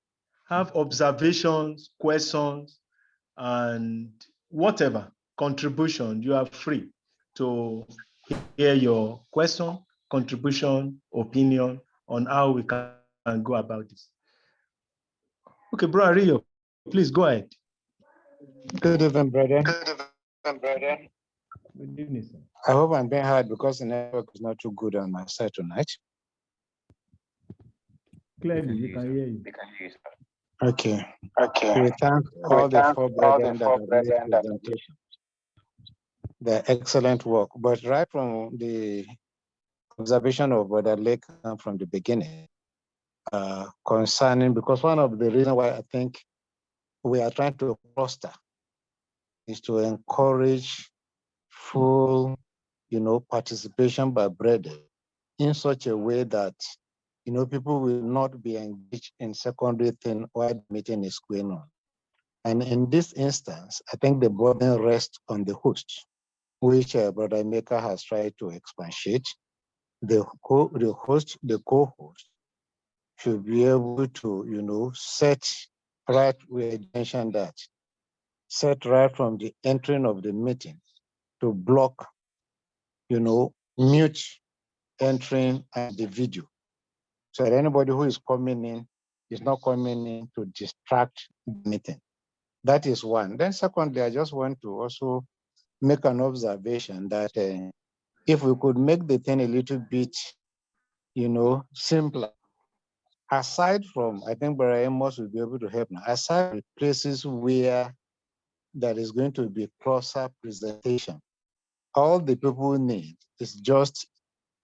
have observations, questions, and whatever contribution, you are free to hear your question, contribution, opinion on how we can go about this. Okay, Bro Ario, please go ahead. Good evening, brother. Good evening, sir. I hope I'm being heard because the network is not too good on my side tonight. Clearly, we can hear you. Okay. We thank all the four brethren that have made presentation. The excellent work. But right from the observation of Brother Lake from the beginning, concerning, because one of the reasons why I think we are trying to cluster is to encourage full, participation by brethren in such a way that, people will not be engaged in secondary thing while the meeting is going on. And in this instance, I think the burden rests on the host, which Brother Emeka has tried to expatiate. The co-host should be able to, set right, we mentioned that, set right from the entering of the meeting to block, mute entering and the video. So that anybody who is coming in is not coming in to distract the meeting. That is one. Then secondly, I just want to also make an observation that if we could make the thing a little bit, simpler, aside from, I think Brother Amos will be able to help now, aside from places where there is going to be closer presentation, all the people need is just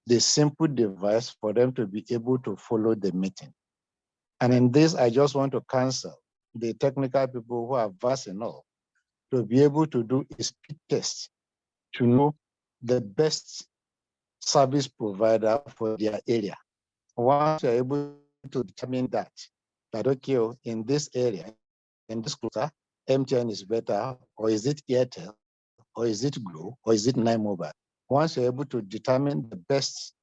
the simple device for them to be able to follow the meeting. And in this, I just want to counsel the technical people who are vast enough to be able to do a speed test to know the best service provider for their area. Once you're able to determine that okay, in this area, in this cluster, MTN is better, or is it Airtel, or is it Glo, or is it 9Mobile? Once you're able to determine the best,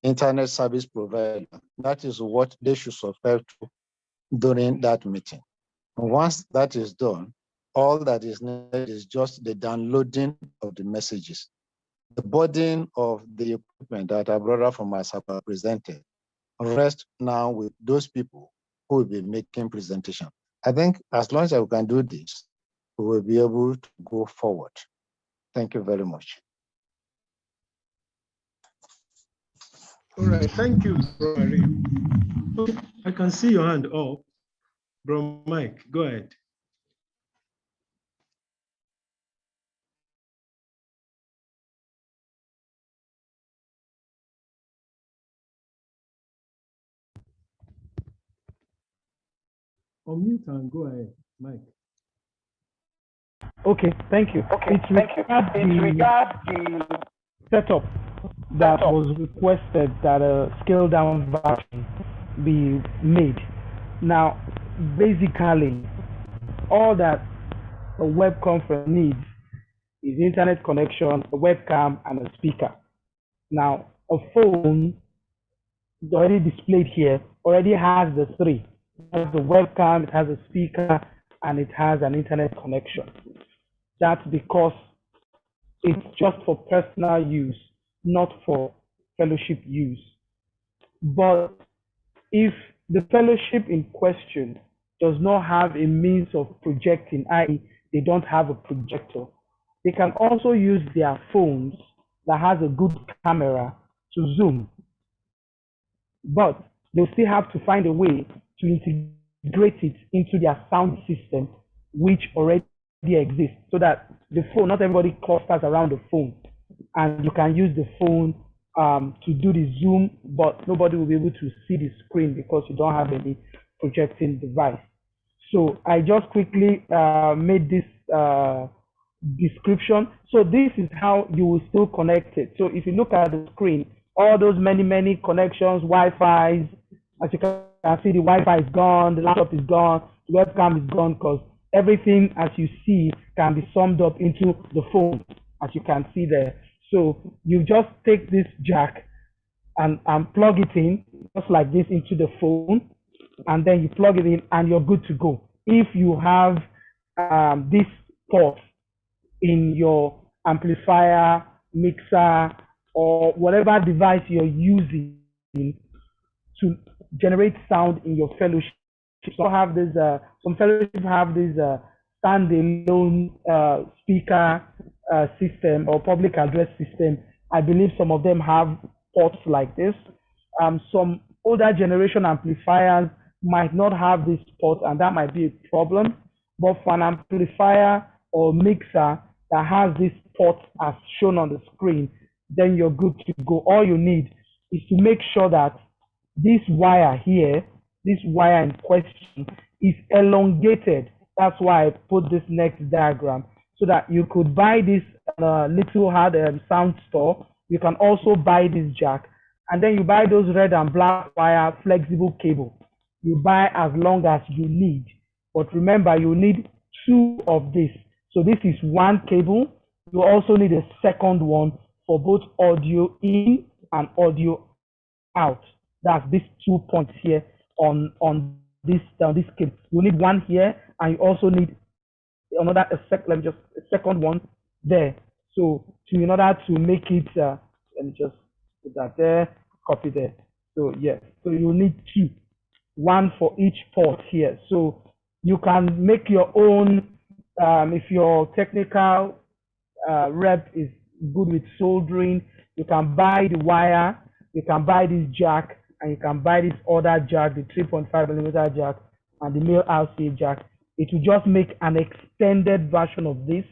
internet service provider, that is what they should subscribe to during that meeting. And once that is done, all that is needed is just the downloading of the messages. The burden of the equipment that our brother from Asaba presented rests now with those people who will be making presentation. I think as long as we can do this, we will be able to go forward. Thank you very much. All right, thank you, Bro Marie. I can see your hand up. Bro Mike, go ahead. Unmute and go ahead, Mike. Okay, thank you. It's regard the setup that was requested that a scaled down version be made. Now, basically, all that a web conference needs is internet connection, a webcam, and a speaker. Now, a phone already displayed here already has the three. It has the webcam, it has a speaker, and it has an internet connection. That's because it's just for personal use, not for fellowship use. But if the fellowship in question does not have a means of projecting, i.e., they don't have a projector, they can also use their phones that has a good camera to Zoom. But they'll still have to find a way to integrate it into their sound system, which already exists, so that the phone, not everybody clusters around the phone, and you can use the phone to do the Zoom, but nobody will be able to see the screen because you don't have any projecting device. So I just quickly made this description. So this is how you will still connect it. So if you look at the screen, all those many connections, Wi-Fi's, as you can see, the Wi-Fi is gone, the laptop is gone, the webcam is gone, because everything, as you see, can be summed up into the phone, as you can see there. So you just take this jack and plug it in, just like this, into the phone, and then you plug it in and you're good to go. If you have this port in your amplifier, mixer, or whatever device you're using to generate sound in your fellowship. So have this, some fellowships have this standalone speaker system or public address system. I believe some of them have ports like this. Some older generation amplifiers might not have this port, and that might be a problem. But for an amplifier or mixer that has this port as shown on the screen, then you're good to go. All you need is to make sure that this wire here, this wire in question, is elongated. That's why I put this next diagram, so that you could buy this little hard sound store. You can also buy this jack, and then you buy those red and black wire flexible cable. You buy as long as you need, but remember, you need two of this. So this is one cable. You also need a second one for both audio in and audio out. That's these 2 points here on this cable. You need one here, and you also need another a second one there. So in order to make it, let me just put that there, copy there. So yes, so you need two, one for each port here. So you can make your own if your technical rep is good with soldering. You can buy the wire, you can buy this jack, and you can buy this other jack, the 3.5mm jack and the male RCA jack. It will just make an extended version of this,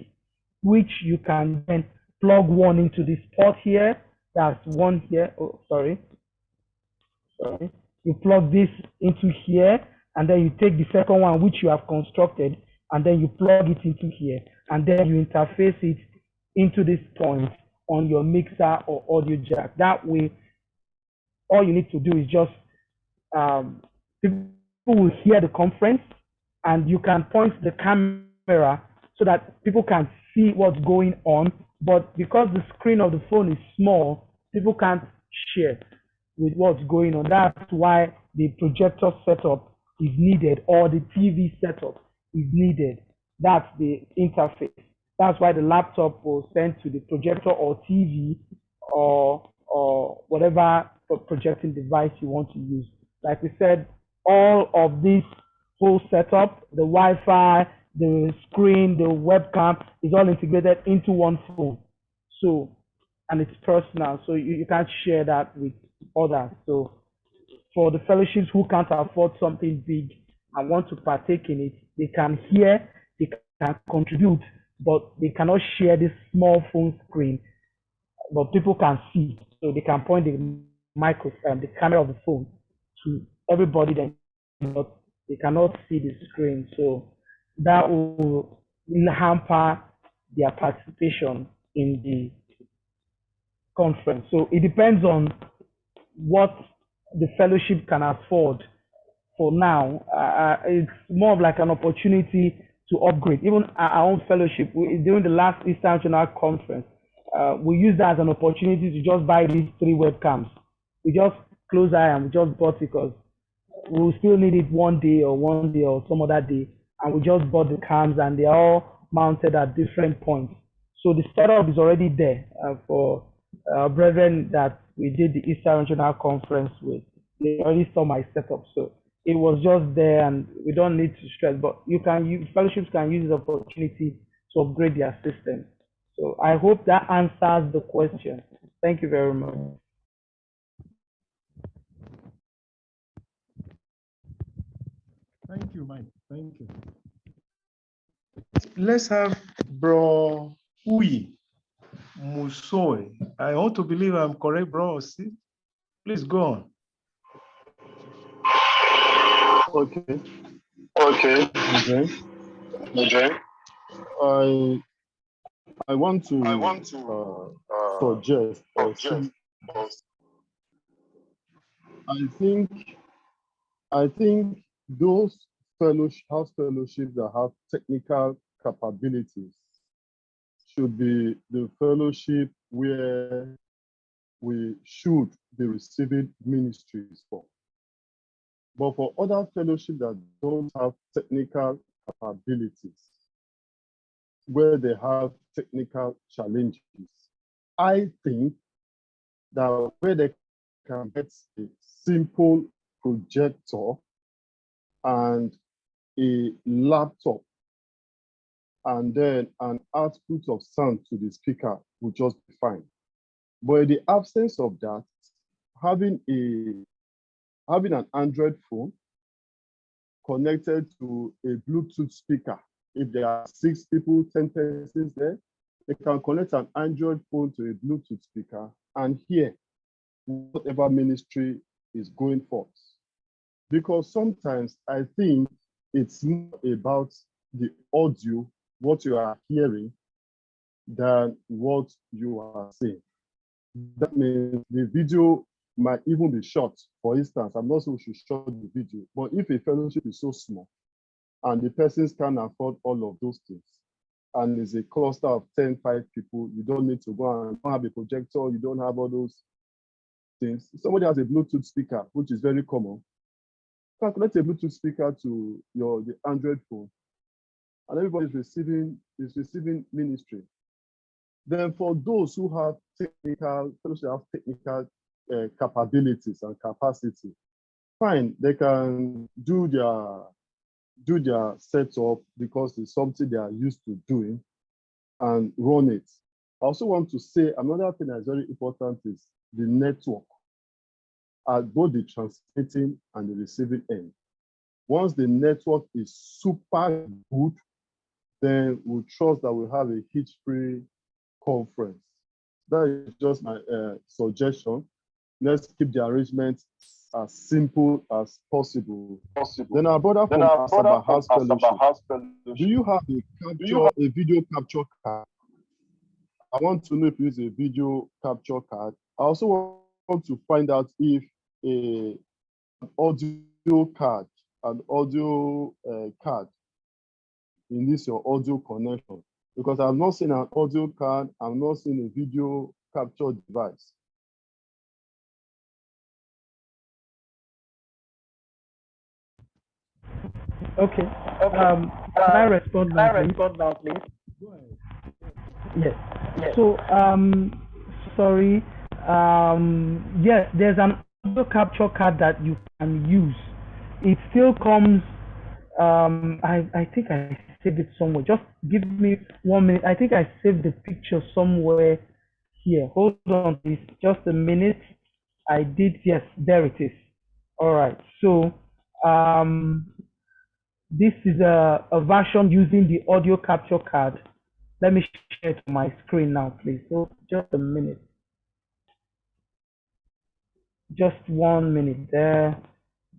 which you can then plug one into this port here. That's one here. Oh, sorry. you plug this into here, and then you take the second one which you have constructed, and then you plug it into here, and then you interface it into this point on your mixer or audio jack. That way, all you need to do is just, people will hear the conference, and you can point the camera so that people can see what's going on. But because the screen of the phone is small, people can't share with what's going on. That's why the projector setup is needed, or the TV setup is needed. That's the interface. That's why the laptop will send to the projector or TV or whatever projecting device you want to use. Like we said, all of this whole setup, the Wi-Fi, the screen, the webcam, is all integrated into one phone. So, and it's personal, so you can't share that with others. So for the fellowships who can't afford something big and want to partake in it, they can hear, they can contribute, but they cannot share this small phone screen. But people can see, so they can point the microphone, the camera of the phone to everybody. Then they cannot see the screen, so that will hamper their participation in the conference. So it depends on what the fellowship can afford for now. It's more of like an opportunity to upgrade. Even our own fellowship, during the last Eastern Regional Conference, we used that as an opportunity to just buy these 3 webcams. We just closed eye and we just bought it because we will still need it one day or some other day. And we just bought the cams, and they're all mounted at different points. So the setup is already there for brethren that we did the Eastern Regional Conference with. They already saw my setup. So it was just there, and we don't need to stress, but you can use, fellowships can use this opportunity to upgrade their system. So I hope that answers the question. Thank you very much. Thank you, Mike. Thank you. Let's have Bro Uyi Musoy. I want to believe I'm correct, bro. See? Please go on. Okay. Okay. I want to suggest or see. I think those house fellowships that have technical capabilities should be the fellowship where we should be receiving ministries for. But for other fellowships that don't have technical capabilities, where they have technical challenges, I think that where they can get a simple projector and a laptop, and then an output of sound to the speaker would just be fine. But in the absence of that, having an Android phone connected to a Bluetooth speaker, if there are 6 people, 10 persons there, they can connect an Android phone to a Bluetooth speaker and hear whatever ministry is going forth. Because sometimes I think it's more about the audio, what you are hearing, than what you are saying. That means the video might even be short. For instance, I'm not sure we should short the video, but if a fellowship is so small and the persons can afford all of those things, and it's a cluster of 10, 5 people, you don't need to go and have a projector, you don't have all those things. Somebody has a Bluetooth speaker, which is very common. You can connect a Bluetooth speaker to the Android phone, and everybody is receiving ministry. Then for those who have technical capabilities and capacity, fine, they can do their setup because it's something they are used to doing and run it. I also want to say another thing that is very important is the network at both the transmitting and the receiving end. Once the network is super good, then we trust that we'll have a hitch-free conference. That is just my suggestion. Let's keep the arrangement as simple as possible. Then our brother from Asaba House Fellowship. Do you have a video capture card? I want to know if you use a video capture card. I also want to find out if an audio card in this your audio connection, because I've not seen an audio card, I've not seen a video capture device. Okay. Can I respond now, please? Yes. So, sorry. Yes, there's an audio capture card that you can use. It still comes. I think I saved it somewhere. Just give me 1 minute. I think I saved the picture somewhere here. Hold on, please. Just a minute. I did. Yes, there it is. All right. So, this is a version using the audio capture card. Let me share it on my screen now, please. So just a minute. Just 1 minute there.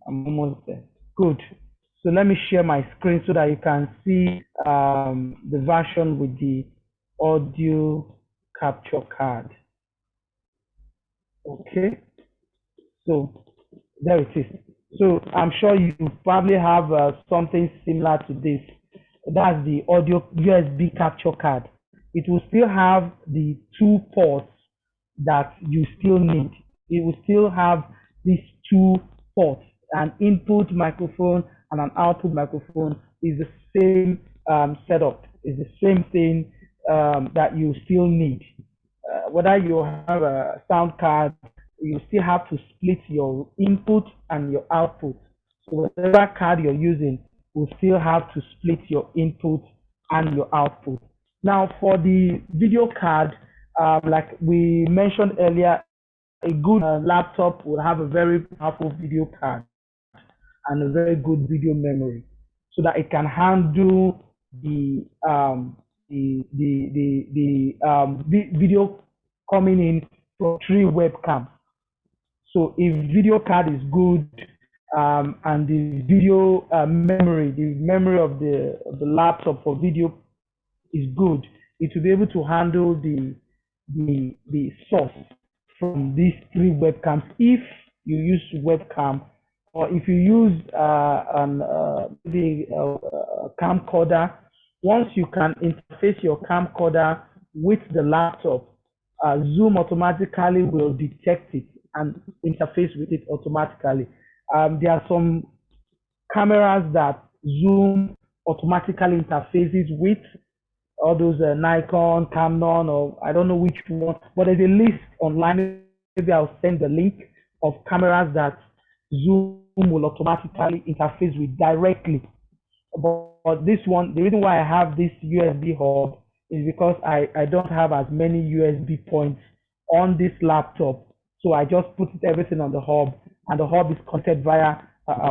I'm almost there. Good. So let me share my screen so that you can see the version with the audio capture card. Okay. So there it is. So I'm sure you probably have something similar to this. That's the audio USB capture card. It will still have the 2 ports that you still need. It will still have these 2 ports, an input microphone and an output microphone. Is the same setup. Is the same thing that you still need. Whether you have a sound card, you still have to split your input and your output. So whatever card you're using will still have to split your input and your output. Now for the video card, like we mentioned earlier, a good laptop will have a very powerful video card and a very good video memory, so that it can handle the video coming in from 3 webcams. So if video card is good and the video memory, the memory of the laptop for video is good, it will be able to handle the source from these 3 webcams. If you use webcam, or if you use the camcorder, once you can interface your camcorder with the laptop, Zoom automatically will detect it and interface with it automatically. There are some cameras that Zoom automatically interfaces with, all those Nikon, Canon, or I don't know which one, but there's a list online. Maybe I'll send the link of cameras that Zoom will automatically interface with directly. But this one, the reason why I have this USB hub is because I don't have as many USB points on this laptop. So I just put everything on the hub, and the hub is connected via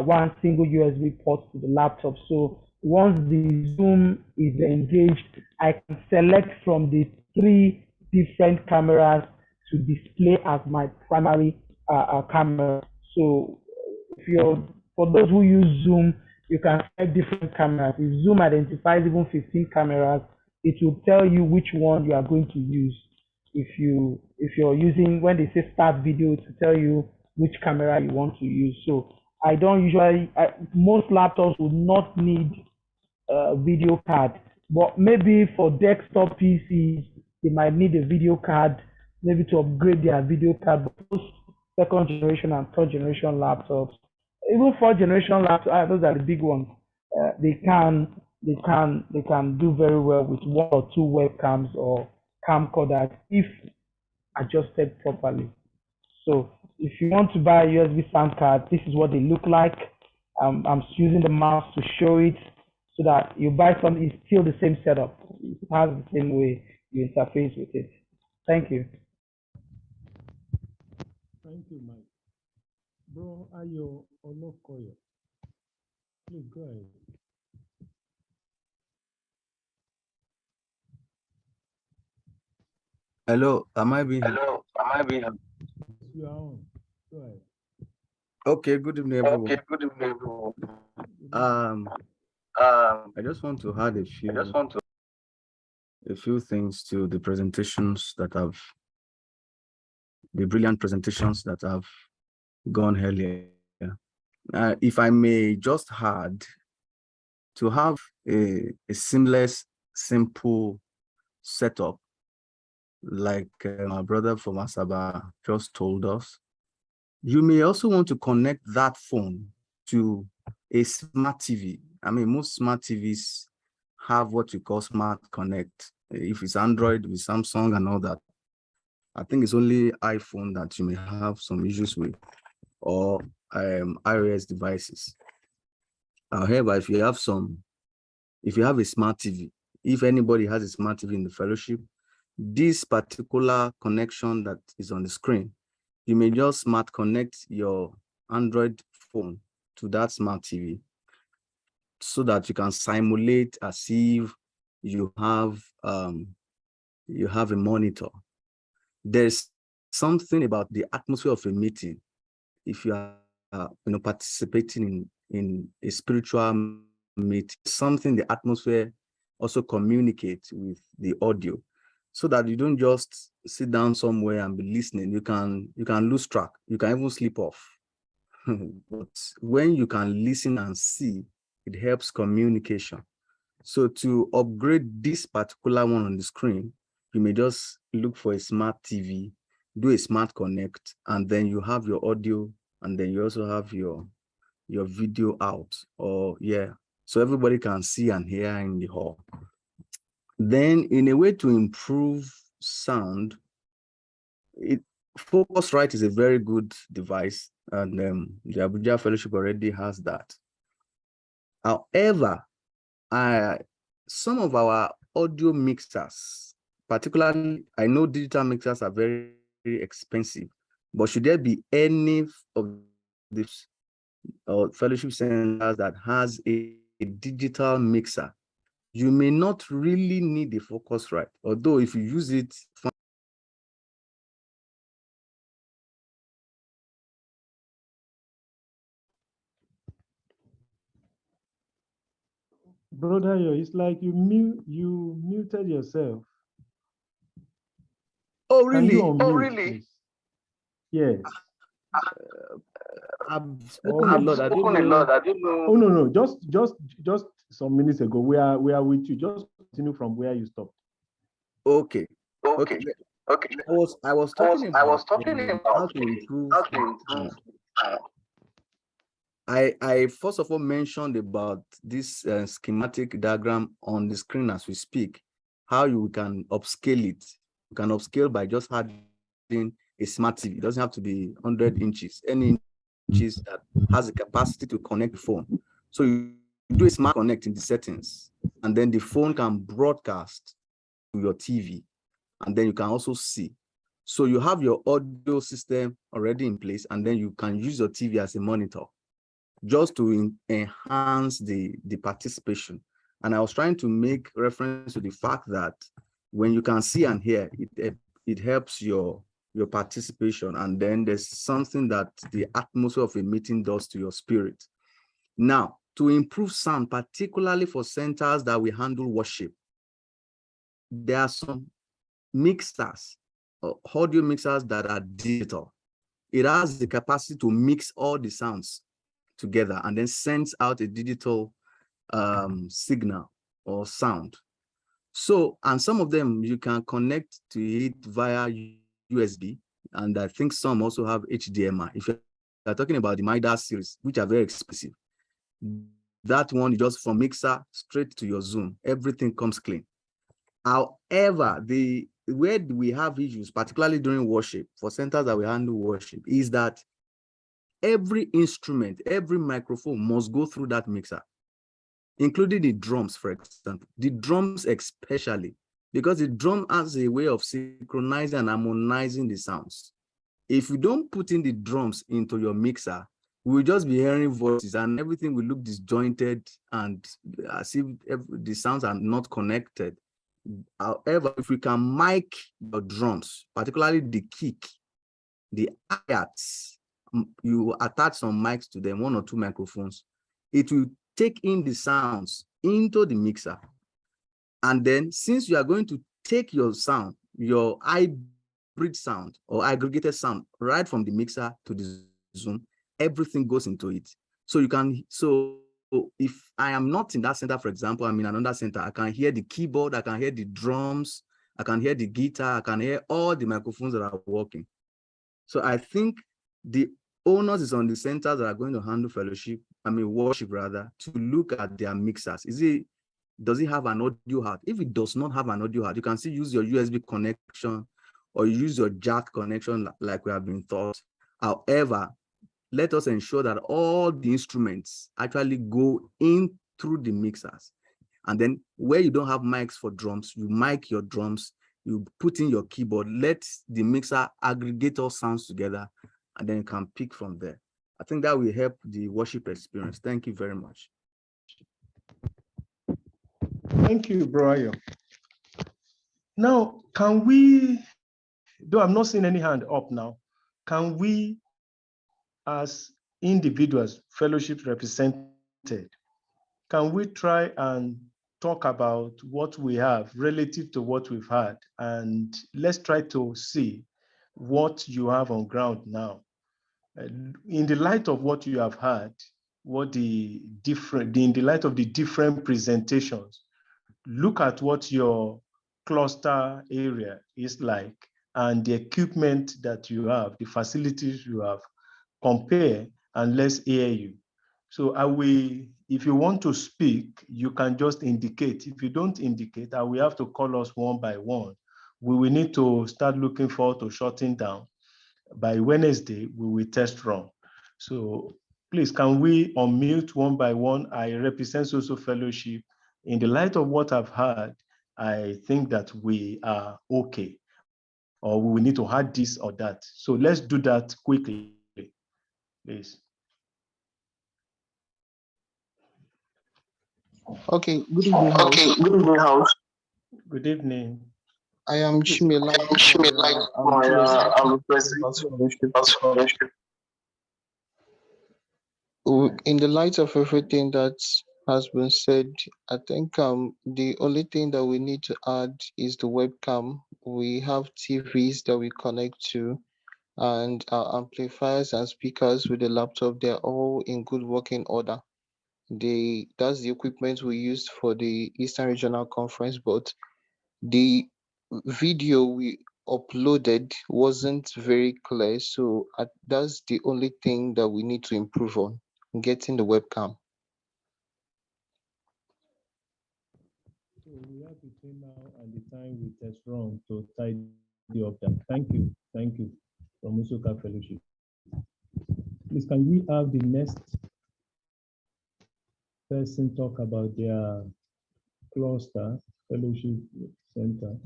one single USB port to the laptop. So once the Zoom is engaged, I can select from the 3 different cameras to display as my primary camera. So if for those who use Zoom, you can select different cameras. If Zoom identifies even 15 cameras, it will tell you which one you are going to use. If you're using, when they say start video, to tell you which camera you want to use. So I don't usually, most laptops would not need a video card, but maybe for desktop PCs, they might need a video card, maybe to upgrade their video card. But most 2nd generation and 3rd generation laptops, even 4th generation laptops, those are the big ones. They can do very well with 1 or 2 webcams or camcorders if adjusted properly. So if you want to buy a USB sound card, this is what they look like. I'm using the mouse to show it so that you buy something, it's still the same setup. It has the same way you interface with it. Thank you. Thank you, Mike. Bro, Ayo Olokoyo, please go ahead. Hello, am I being? You are on. Go ahead. Okay, good evening, everyone. Okay, good evening, everyone. I just want to add I just want to a few things to the presentations that have, the brilliant presentations that have gone earlier. If I may just add, to have a seamless, simple setup, like my brother from Asaba just told us, you may also want to connect that phone to a smart TV. I mean, most smart TVs have what you call Smart Connect. If it's Android with Samsung and all that, I think it's only iPhone that you may have some issues with, or iOS devices. However, if you have a smart TV, if anybody has a smart TV in the fellowship, this particular connection that is on the screen, you may just smart connect your Android phone to that smart TV so that you can simulate as if you have a monitor. There's something about the atmosphere of a meeting. If you are participating in a spiritual meeting, something the atmosphere also communicates with the audio, so that you don't just sit down somewhere and be listening. You can lose track. You can even sleep off. But when you can listen and see, it helps communication. So to upgrade this particular one on the screen, you may just look for a smart TV, do a smart connect, and then you have your audio, and then you also have your video out, so everybody can see and hear in the hall. Then, in a way to improve sound, Focusrite is a very good device, and the Abuja Fellowship already has that. However, some of our audio mixers, particularly, I know digital mixers are very, very expensive, but should there be any of these fellowship centers that has a digital mixer, you may not really need a Focusrite, although if you use it, Brother, it's like you muted yourself. Oh, really? Can you unmute, please? Yes. I've spoken a lot. I don't know. Oh no, just some minutes ago. We are with you. Just continue from where you stopped. Okay. Okay. I was talking about how to improve. I first of all mentioned about this schematic diagram on the screen as we speak, how you can upscale it. You can upscale by just adding a smart TV. It doesn't have to be 100 inches, any inches that has the capacity to connect the phone. So you do a smart connect in the settings, and then the phone can broadcast to your TV, and then you can also see. So you have your audio system already in place, and then you can use your TV as a monitor, just to enhance the participation. And I was trying to make reference to the fact that when you can see and hear, it helps your participation. And then there's something that the atmosphere of a meeting does to your spirit. Now, to improve sound, particularly for centers that we handle worship, there are some mixers, audio mixers that are digital. It has the capacity to mix all the sounds together and then sends out a digital signal or sound. So, and some of them you can connect to it via USB, and I think some also have HDMI. If you're talking about the Midas series, which are very expensive, that one is just from mixer straight to your Zoom. Everything comes clean. However, where we have issues, particularly during worship, for centers that we handle worship, is that every instrument, every microphone must go through that mixer, including the drums, for example. The drums especially, because the drum has a way of synchronizing and harmonizing the sounds. If you don't put in the drums into your mixer, we will just be hearing voices and everything will look disjointed and as if the sounds are not connected. However, if we can mic your drums, particularly the kick, the hi-hats, you attach some mics to them, 1 or 2 microphones, it will take in the sounds into the mixer. And then since you are going to take your sound, your hybrid sound or aggregated sound right from the mixer to the Zoom, everything goes into it. So you can, so if I am not in that center, for example, I'm in another center, I can hear the keyboard, I can hear the drums, I can hear the guitar, I can hear all the microphones that are working. So I think the onus is on the centers that are going to handle worship rather, to look at their mixers. Does it have an audio out? If it does not have an audio out, you can still use your USB connection or use your jack connection like we have been taught. However, let us ensure that all the instruments actually go in through the mixers. And then where you don't have mics for drums, you mic your drums, you put in your keyboard, let the mixer aggregate all sounds together, and then you can pick from there. I think that will help the worship experience. Thank you very much. Thank you, Brian. Now, can we, though I'm not seeing any hand up now, can we, as individuals, fellowship represented, can we try and talk about what we have relative to what we've had? And let's try to see what you have on ground now. In the light of what you have had, what in the light of the different presentations, look at what your cluster area is like and the equipment that you have, the facilities you have, compare, and let's hear you. So if you want to speak, you can just indicate. If you don't indicate, I will have to call us one by one. We will need to start looking forward to shutting down. By Wednesday, we will test run. So please, can we unmute one by one? I represent Social Fellowship. In the light of what I've heard, I think that we are okay, or we will need to add this or that. So let's do that quickly, please. Okay, good evening, House. Okay, good evening, House. Good evening. I am Shimela. I'm representing House Fellowship. In the light of everything that has been said, I think the only thing that we need to add is the webcam. We have TVs that we connect to, and our amplifiers and speakers with the laptop, they're all in good working order. That's the equipment we used for the Eastern Regional Conference, but the video we uploaded wasn't very clear. So that's the only thing that we need to improve on, getting the webcam. So we have between now and the time we test run to tidy up that. Thank you from Musoka Fellowship. Please, can we have the next person talk about their cluster fellowship center?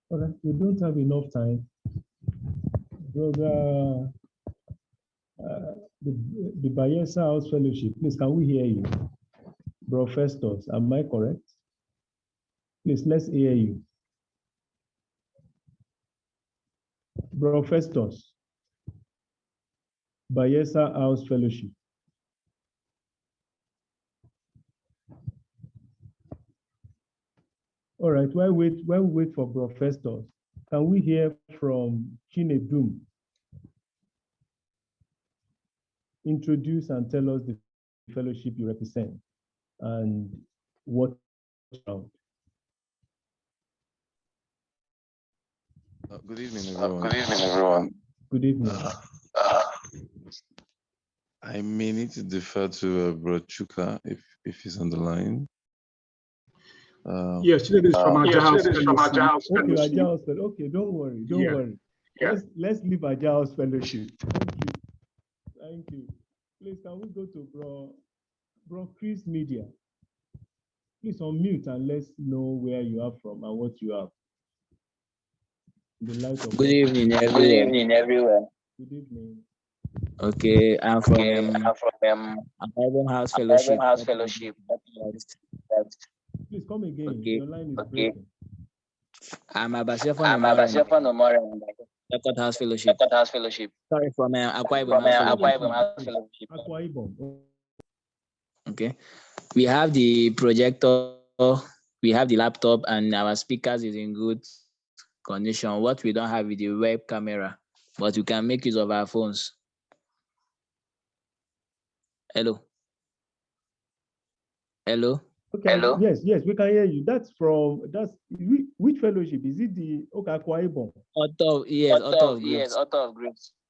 All right, we don't have enough time. Brother, the Bayelsa House Fellowship, please, can we hear you? Bro Festus, am I correct? Please, let's hear you. Bro Festus, Bayelsa House Fellowship. All right, while we wait for Bro Festus, can we hear from Chinedum? Introduce and tell us the fellowship you represent and what round. Good evening, everyone. Good evening, everyone. Good evening. I may need to defer to Bro Chuka if he's on the line. Yes, it is from Aja House Fellowship. Okay, Aja House Fellowship. Okay, don't worry, don't worry. Yeah. Let's leave Aja House Fellowship. Thank you. Please, can we go to Bro Chris Media? Please unmute and let's know where you are from and what you have. Good evening, everyone. Good evening, everyone. Good evening. Okay, I'm from Urban House Fellowship. Please come again. Okay. Your line is breaking. I'm Abasiafo Nomore, Record House Fellowship. Sorry, from Akwa Ibom House Fellowship. Akwa Ibom. Okay. We have the projector, we have the laptop, and our speakers is in good condition. What we don't have is the web camera, but we can make use of our phones. Hello. Hello. Okay. Hello? Yes, we can hear you. That's which fellowship? Is it the Akwa Ibom? Altar of Grace.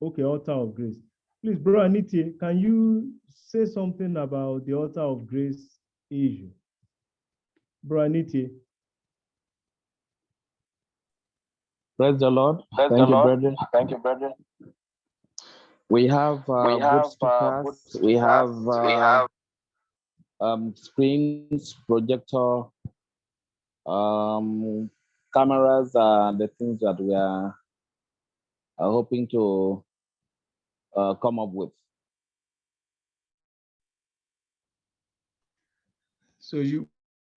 Okay, Altar of Grace. Please, Bro Aniti, can you say something about the Altar of Grace issue? Bro Aniti. Praise the Lord. Thank you, brother. We have good speakers. We have screens, projector, cameras, the things that we are hoping to come up with. So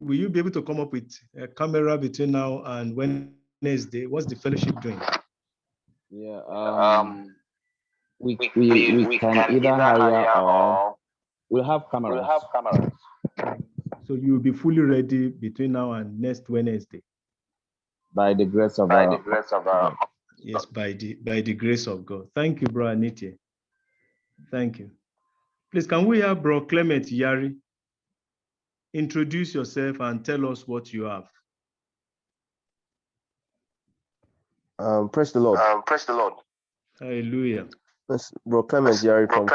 will you be able to come up with a camera between now and Wednesday? What's the fellowship doing? Yeah, we can either hire or we'll have cameras. So you'll be fully ready between now and next Wednesday. By the grace of God. Yes, by the grace of God. Thank you, Bro Aniti. Thank you. Please, can we have Bro Clement Yari introduce yourself and tell us what you have? Praise the Lord. Hallelujah. Yes, Bro Clement Yari from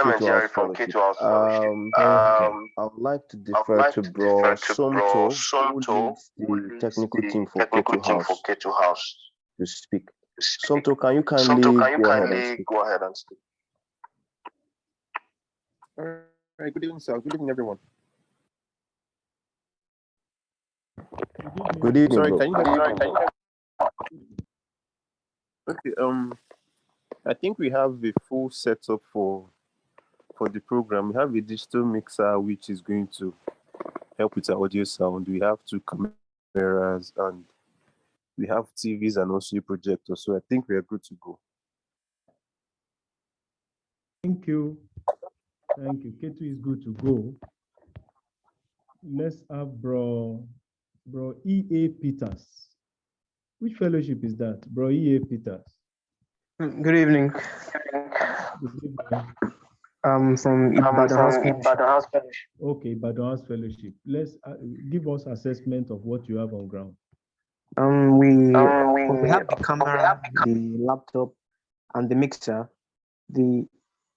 K2 House Fellowship. I would like to defer to Bro Somto, who leads the technical team for K2 House, to speak. Somto, can you kindly go ahead and speak? All right, good evening, sir. Good evening, everyone. Good evening, Sorry, bro. can you Okay, I think we have a full setup for the program. We have a digital mixer which is going to help with our audio sound. We have 2 cameras and we have TVs and also a projector. So I think we are good to go. Thank you. K2 is good to go. Let's have Bro E.A. Peters. Which fellowship is that? Bro E.A. Peters. Good evening. From Ibadan House Fellowship. Okay, Ibadan House Fellowship. Let's give us assessment of what you have on ground. We have the camera, the laptop, and the mixer.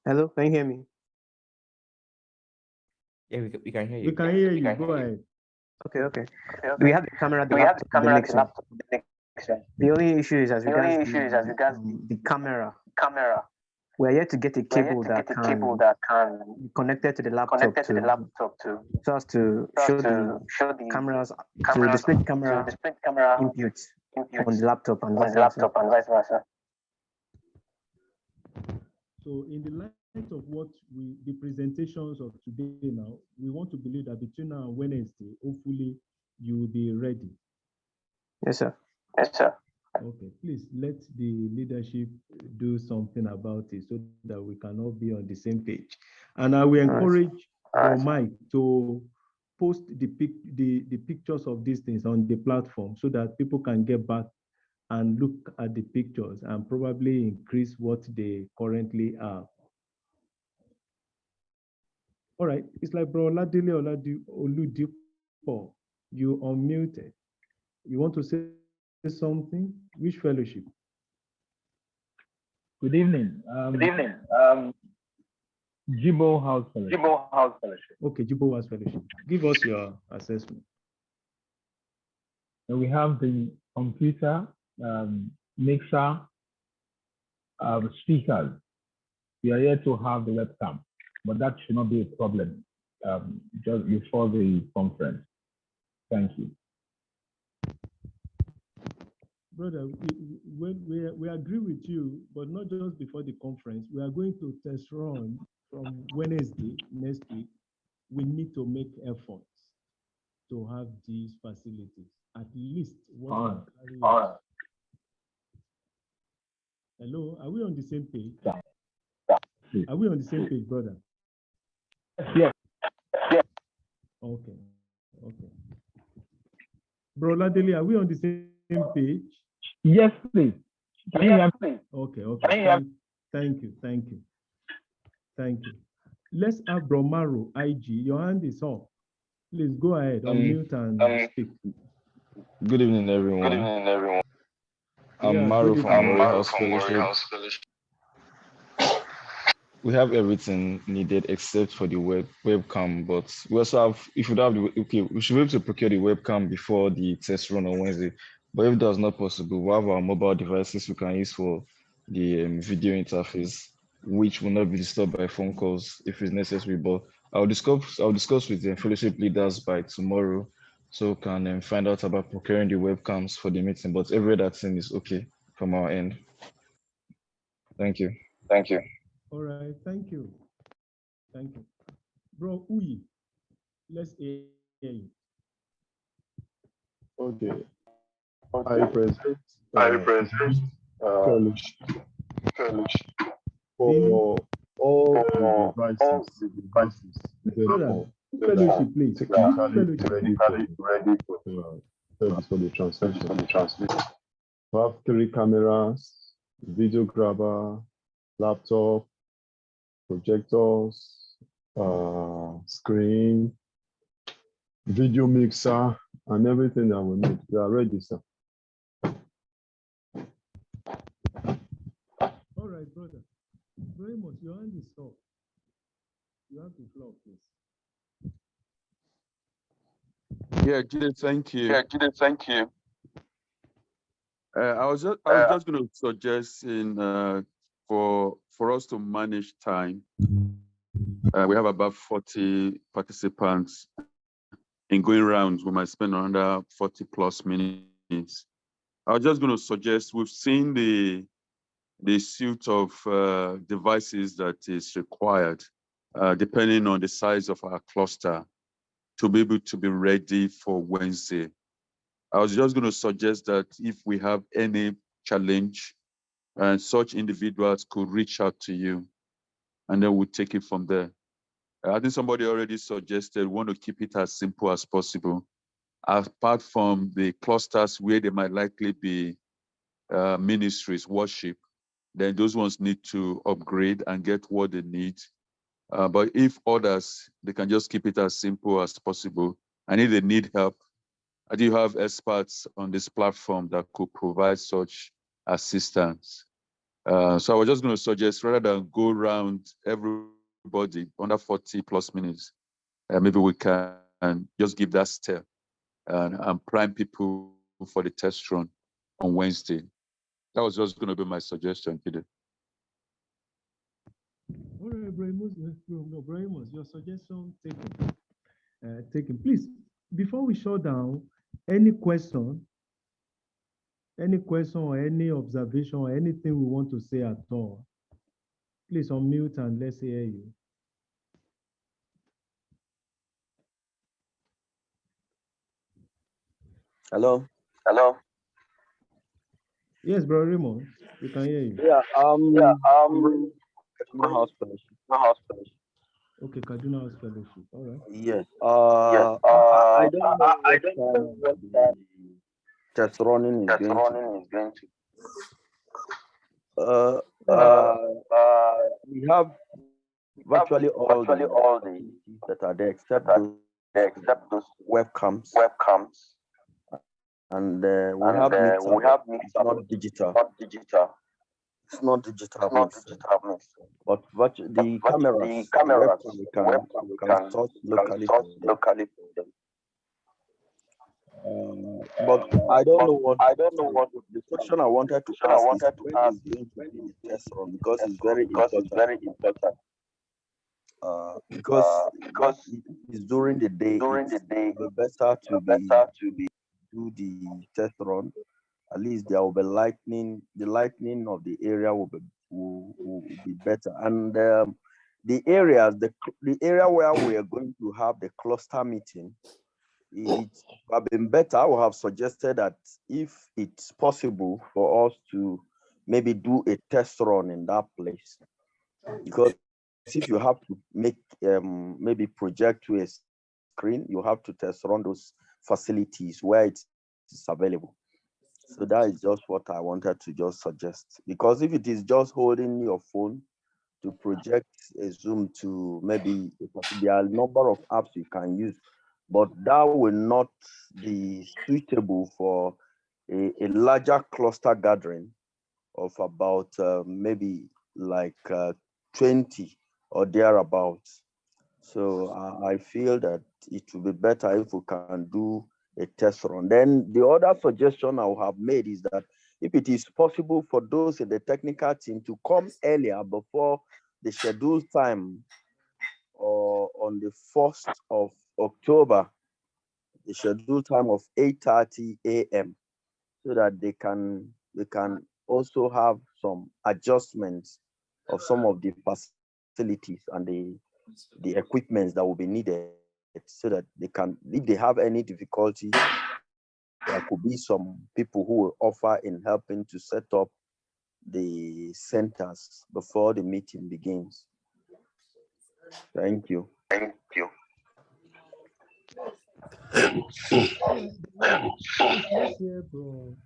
Hello, can you hear me? Yeah, we can hear you. We can hear you. Go ahead. Okay. We have the camera, the laptop, the mixer. The only issue is as regards the camera. We are yet to get a cable that can be connected to the laptop so as to show the cameras to display the camera input on the laptop and vice versa. So in the light of what the presentations of today now, we want to believe that between now and Wednesday, hopefully you will be ready. Yes, sir. Okay, please let the leadership do something about it so that we can all be on the same page. And I will encourage Mike to post the pictures of these things on the platform so that people can get back and look at the pictures and probably increase what they currently have. All right, it's like Bro Oladile Oludipo, you unmuted. You want to say something? Which fellowship? Good evening. Jibo House Fellowship. Okay, Jibo House Fellowship. Give us your assessment. And we have the computer, mixer, speakers. We are here to have the webcam, but that should not be a problem just before the conference. Thank you. Brother, we agree with you, but not just before the conference. We are going to test run from Wednesday next week. We need to make efforts. to have these facilities, at least what All can right. carry out. Hello, are we on the same page? Are we on the same page, brother? Yes. Okay, okay. Bro Ladele, are we on the same page? Yes, please. Can you hear me? Okay, okay. Thank you, thank you. Thank you. Let's have Bro Maro, IG. Your hand is up. Please go ahead, unmute and speak. Good evening, everyone. Good evening, everyone. I'm Yeah, Maru good from evening. Warrior House Fellowship. We have everything needed except for the webcam, but we also have, if you don't have the, okay, we should be able to procure the webcam before the test run on Wednesday. But if that's not possible, we have our mobile devices we can use for the video interface, which will not be disturbed by phone calls if it's necessary. But I'll discuss with the fellowship leaders by tomorrow, so we can find out about procuring the webcams for the meeting. But every other thing is okay from our end. Thank you. Thank you. All right, thank you. Thank you. Bro Uyi, let's hear you. Okay. I present fellowship for all the devices needed for Fellowship, please. technically ready for the translation. We have 3 cameras, video grabber, laptop, projectors, screen, video mixer, and everything that we need. We are ready, sir. All right, brother. Very much. Your hand is up. You have the floor, please. Yeah, Jide, thank you. Thank you. I was just going to suggest for us to manage time. We have about 40 participants. In going rounds, we might spend around 40 plus minutes. I was just going to suggest, we've seen the suite of devices that is required, depending on the size of our cluster, to be able to be ready for Wednesday. I was just going to suggest that if we have any challenge, and such individuals could reach out to you, and then we'll take it from there. I think somebody already suggested we want to keep it as simple as possible, apart from the clusters where there might likely be ministries, worship, then those ones need to upgrade and get what they need. But if others, they can just keep it as simple as possible. And if they need help, I do have experts on this platform that could provide such assistance. So I was just going to suggest, rather than go around everybody under 40 plus minutes, maybe we can just give that step and prime people for the test run on Wednesday. That was just going to be my suggestion, Kide. All right, Brahimos, your suggestion taken. Taken. Please, before we shut down, any question or any observation or anything we want to say at all, please unmute and let's hear you. Hello. Yes, bro Raymond, we can hear you. Kaduna House Fellowship. Okay, Kaduna House Fellowship. All right. Yes. I don't know what the test running is going to. We have virtually all the that are there except those webcams. And we have mixer, not digital. It's not digital mix. But the cameras, we can source locally from them. But I don't know what the question I wanted to ask is when is going to be the test run, because it's very important. Because it's during the day, it's better to do the test run. At least there will be lightning. The lightning of the area will be better. And the area where we are going to have the cluster meeting it would have been better. I would have suggested that if it's possible for us to maybe do a test run in that place, because if you have to make maybe project to a screen, you have to test run those facilities where it's available. So that is just what I wanted to just suggest. Because if it is just holding your phone to project a Zoom to maybe, there are a number of apps you can use, but that will not be suitable for a larger cluster gathering of about maybe like 20 or thereabouts. So I feel that it would be better if we can do a test run. Then the other suggestion I would have made is that if it is possible for those in the technical team to come earlier before the scheduled time, or on the 1st of October, the scheduled time of 8:30 a.m., so that they can also have some adjustments of some of the facilities and the equipments that will be needed, so that they can, if they have any difficulty, there could be some people who will offer in helping to set up the centers before the meeting begins. Thank you. Thank you. Let's hear Bro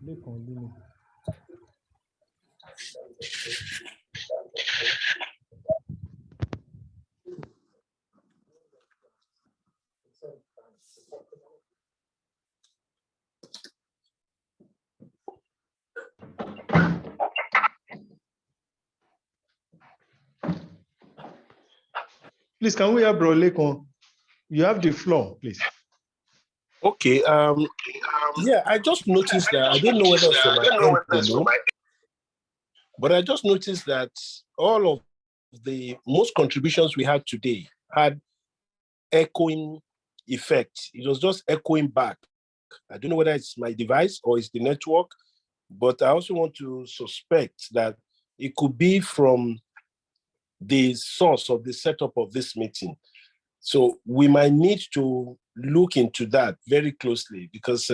Lekon Lumi. Please, can we have Bro Lekon? You have the floor, please. Okay. Yeah, I just noticed that. I don't know whether it's from my end alone, but I just noticed that all of the most contributions we had today had echoing effect. It was just echoing back. I don't know whether it's my device or it's the network, but I also want to suspect that it could be from the source of the setup of this meeting. So we might need to look into that very closely, because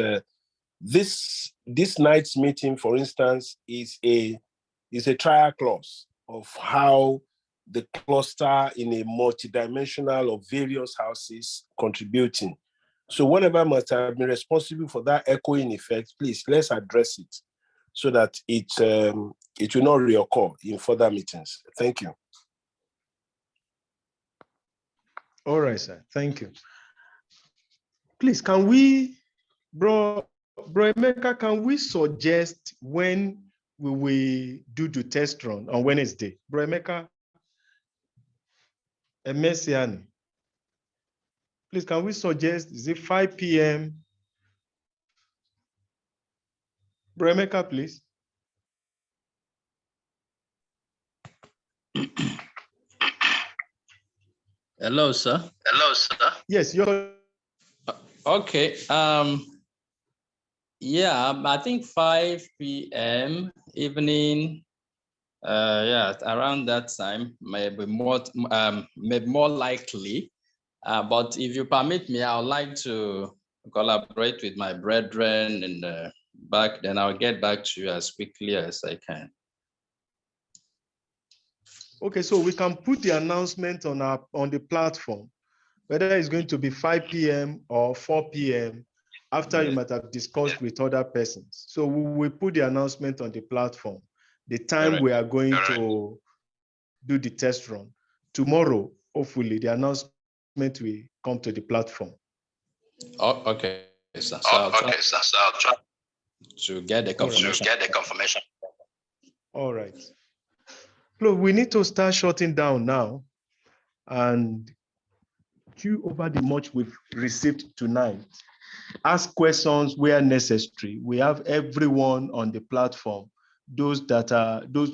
this night's meeting, for instance, is a trial clause of how the cluster in a multidimensional of various houses contributing. So whatever must have been responsible for that echoing effect, please, let's address it so that it will not reoccur in further meetings. Thank you. All right, sir. Thank you. Please, can we, Bro Emeka, can we suggest when we will do the test run on Wednesday? Bro Emeka Emesiani. Please, can we suggest, is it 5 p.m.? Bro Emeka, please. Hello, sir. Hello, sir. Yes, you're. Okay. Yeah, I think 5 p.m. evening. Yeah, around that time may be more likely. But if you permit me, I would like to collaborate with my brethren in the back. Then I'll get back to you as quickly as I can. Okay, so we can put the announcement on the platform, whether it's going to be 5 p.m. or 4 p.m. after you might have discussed with other persons. So we will put the announcement on the platform, the time we are going to do the test run. Tomorrow, hopefully, the announcement will come to the platform. Oh, okay, sir. So I'll try to get the confirmation. All right. Look, we need to start shutting down now and chew over the much we've received tonight. Ask questions where necessary. We have everyone on the platform. Those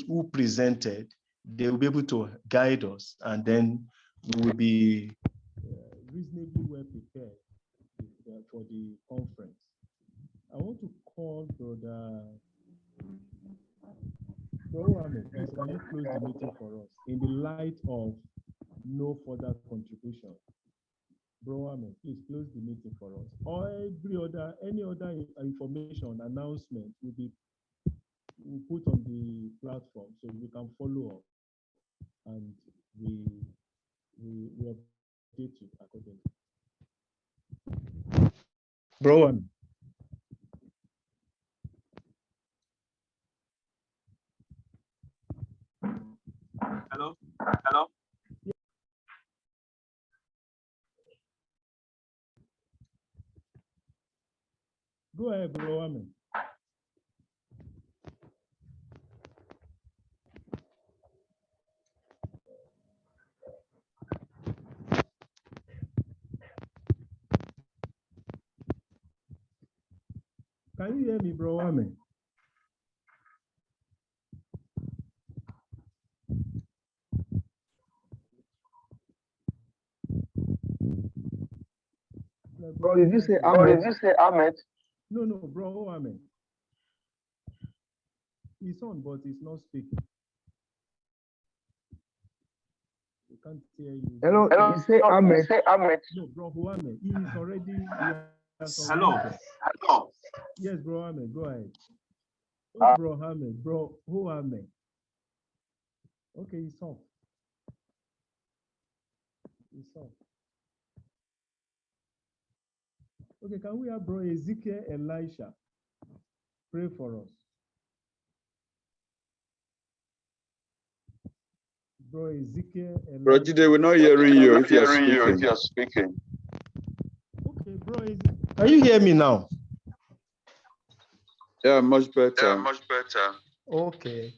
who presented, they will be able to guide us, and then we will be reasonably well prepared for the conference. I want to call Brother Ahmed, can you close the meeting for us in the light of no further contribution? Bro Ahmed, please close the meeting for us. Or any other information, announcement will be put on the platform so you can follow up and we update you accordingly. Bro Ahmed. Hello? Go ahead, Bro Ahmed. Can you hear me, Bro Ahmed? Bro, did you say Ahmed? No, Bro Ahmed. He's on, but he's not speaking. We can't hear you. Hello, you say Ahmed? No, Bro Ahmed. He is already. Hello. Yes, Bro Ahmed, go ahead. Oh, Bro Ahmed, who Ahmed? Okay, he's off. Okay, can we have Bro Ezekiel Elisha pray for us? Bro Ezekiel Elisha. Bro Jide, we're not hearing you if you're speaking. Okay, Bro Ezekiel. Can you hear me now? Yeah, much better. Okay.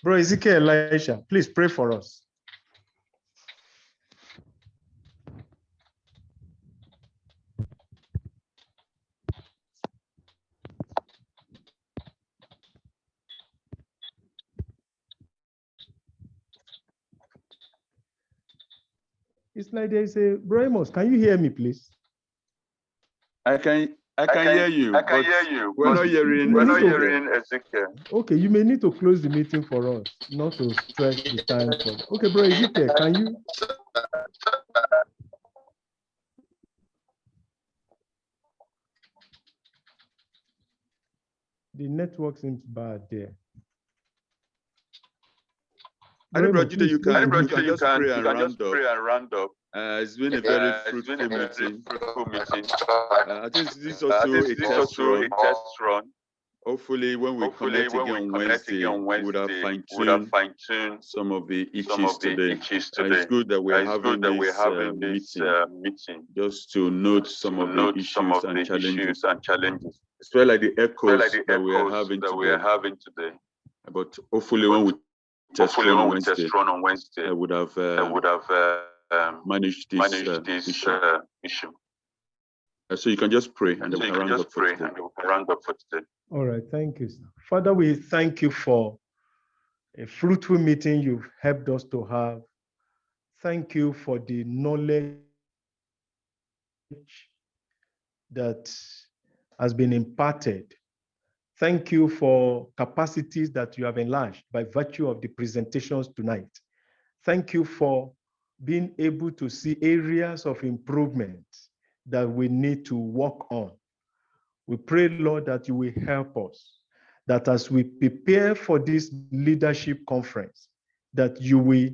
Bro Ezekiel Elisha, please pray for us. It's like they say, Bro Amos, can you hear me, please? I can hear you. We're not hearing Ezekiel. Okay, you may need to close the meeting for us, not to stretch the time for. Okay, Bro Ezekiel, can you? The network seems bad there. Bro Jide, you can just pray and round up. It's been a very fruitful meeting. I think this is also a test run. Hopefully, when we connect again on Wednesday, we would have fine-tuned some of the issues today. It's good that we're having this meeting just to note some of the issues and challenges. Especially like the echoes that we are having today. But hopefully, when we test run on Wednesday, I would have managed this issue. So you can just pray and then we can round up for today. All right, thank you, sir. Father, we thank you for a fruitful meeting you've helped us to have. Thank you for the knowledge that has been imparted. Thank you for capacities that you have enlarged by virtue of the presentations tonight. Thank you for being able to see areas of improvement that we need to work on. We pray, Lord, that you will help us, that as we prepare for this leadership conference, that you will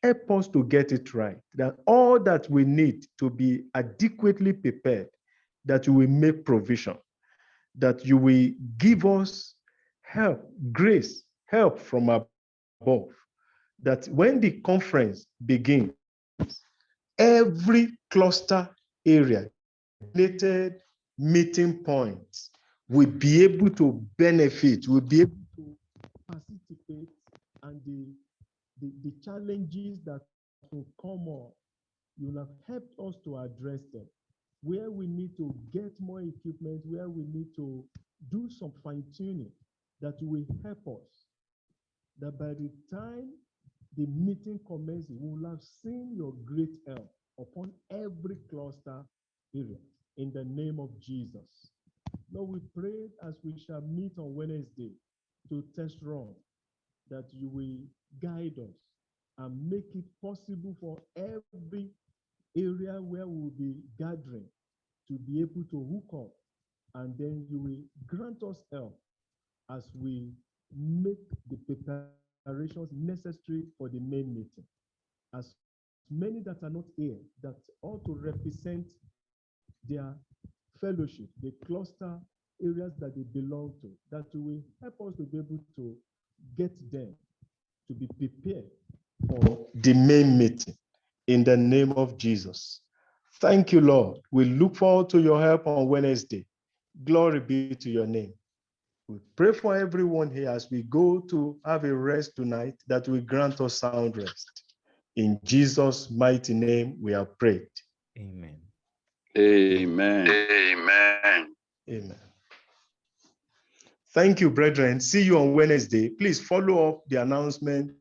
help us to get it right, that all that we need to be adequately prepared, that you will make provision, that you will give us help, grace, help from above, that when the conference begins, every cluster area, related meeting points will be able to benefit, will be able to participate, and the challenges that will come up, you'll have helped us to address them. Where we need to get more equipment, where we need to do some fine-tuning, that will help us. That by the time the meeting commences, we will have seen your great help upon every cluster area. In the name of Jesus. Lord, we pray as we shall meet on Wednesday to test run, that you will guide us and make it possible for every area where we'll be gathering to be able to hook up, and then you will grant us help as we make the preparations necessary for the main meeting. As many that are not here, that ought to represent their fellowship, the cluster areas that they belong to, that will help us to be able to get them to be prepared for the main meeting in the name of Jesus. Thank you, Lord. We look forward to your help on Wednesday. Glory be to your name. We pray for everyone here as we go to have a rest tonight, that will grant us sound rest. In Jesus' mighty name, we have prayed. Amen. Amen. Amen. Amen. Thank you, brethren. See you on Wednesday. Please follow up the announcement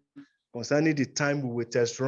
concerning the time we will test run.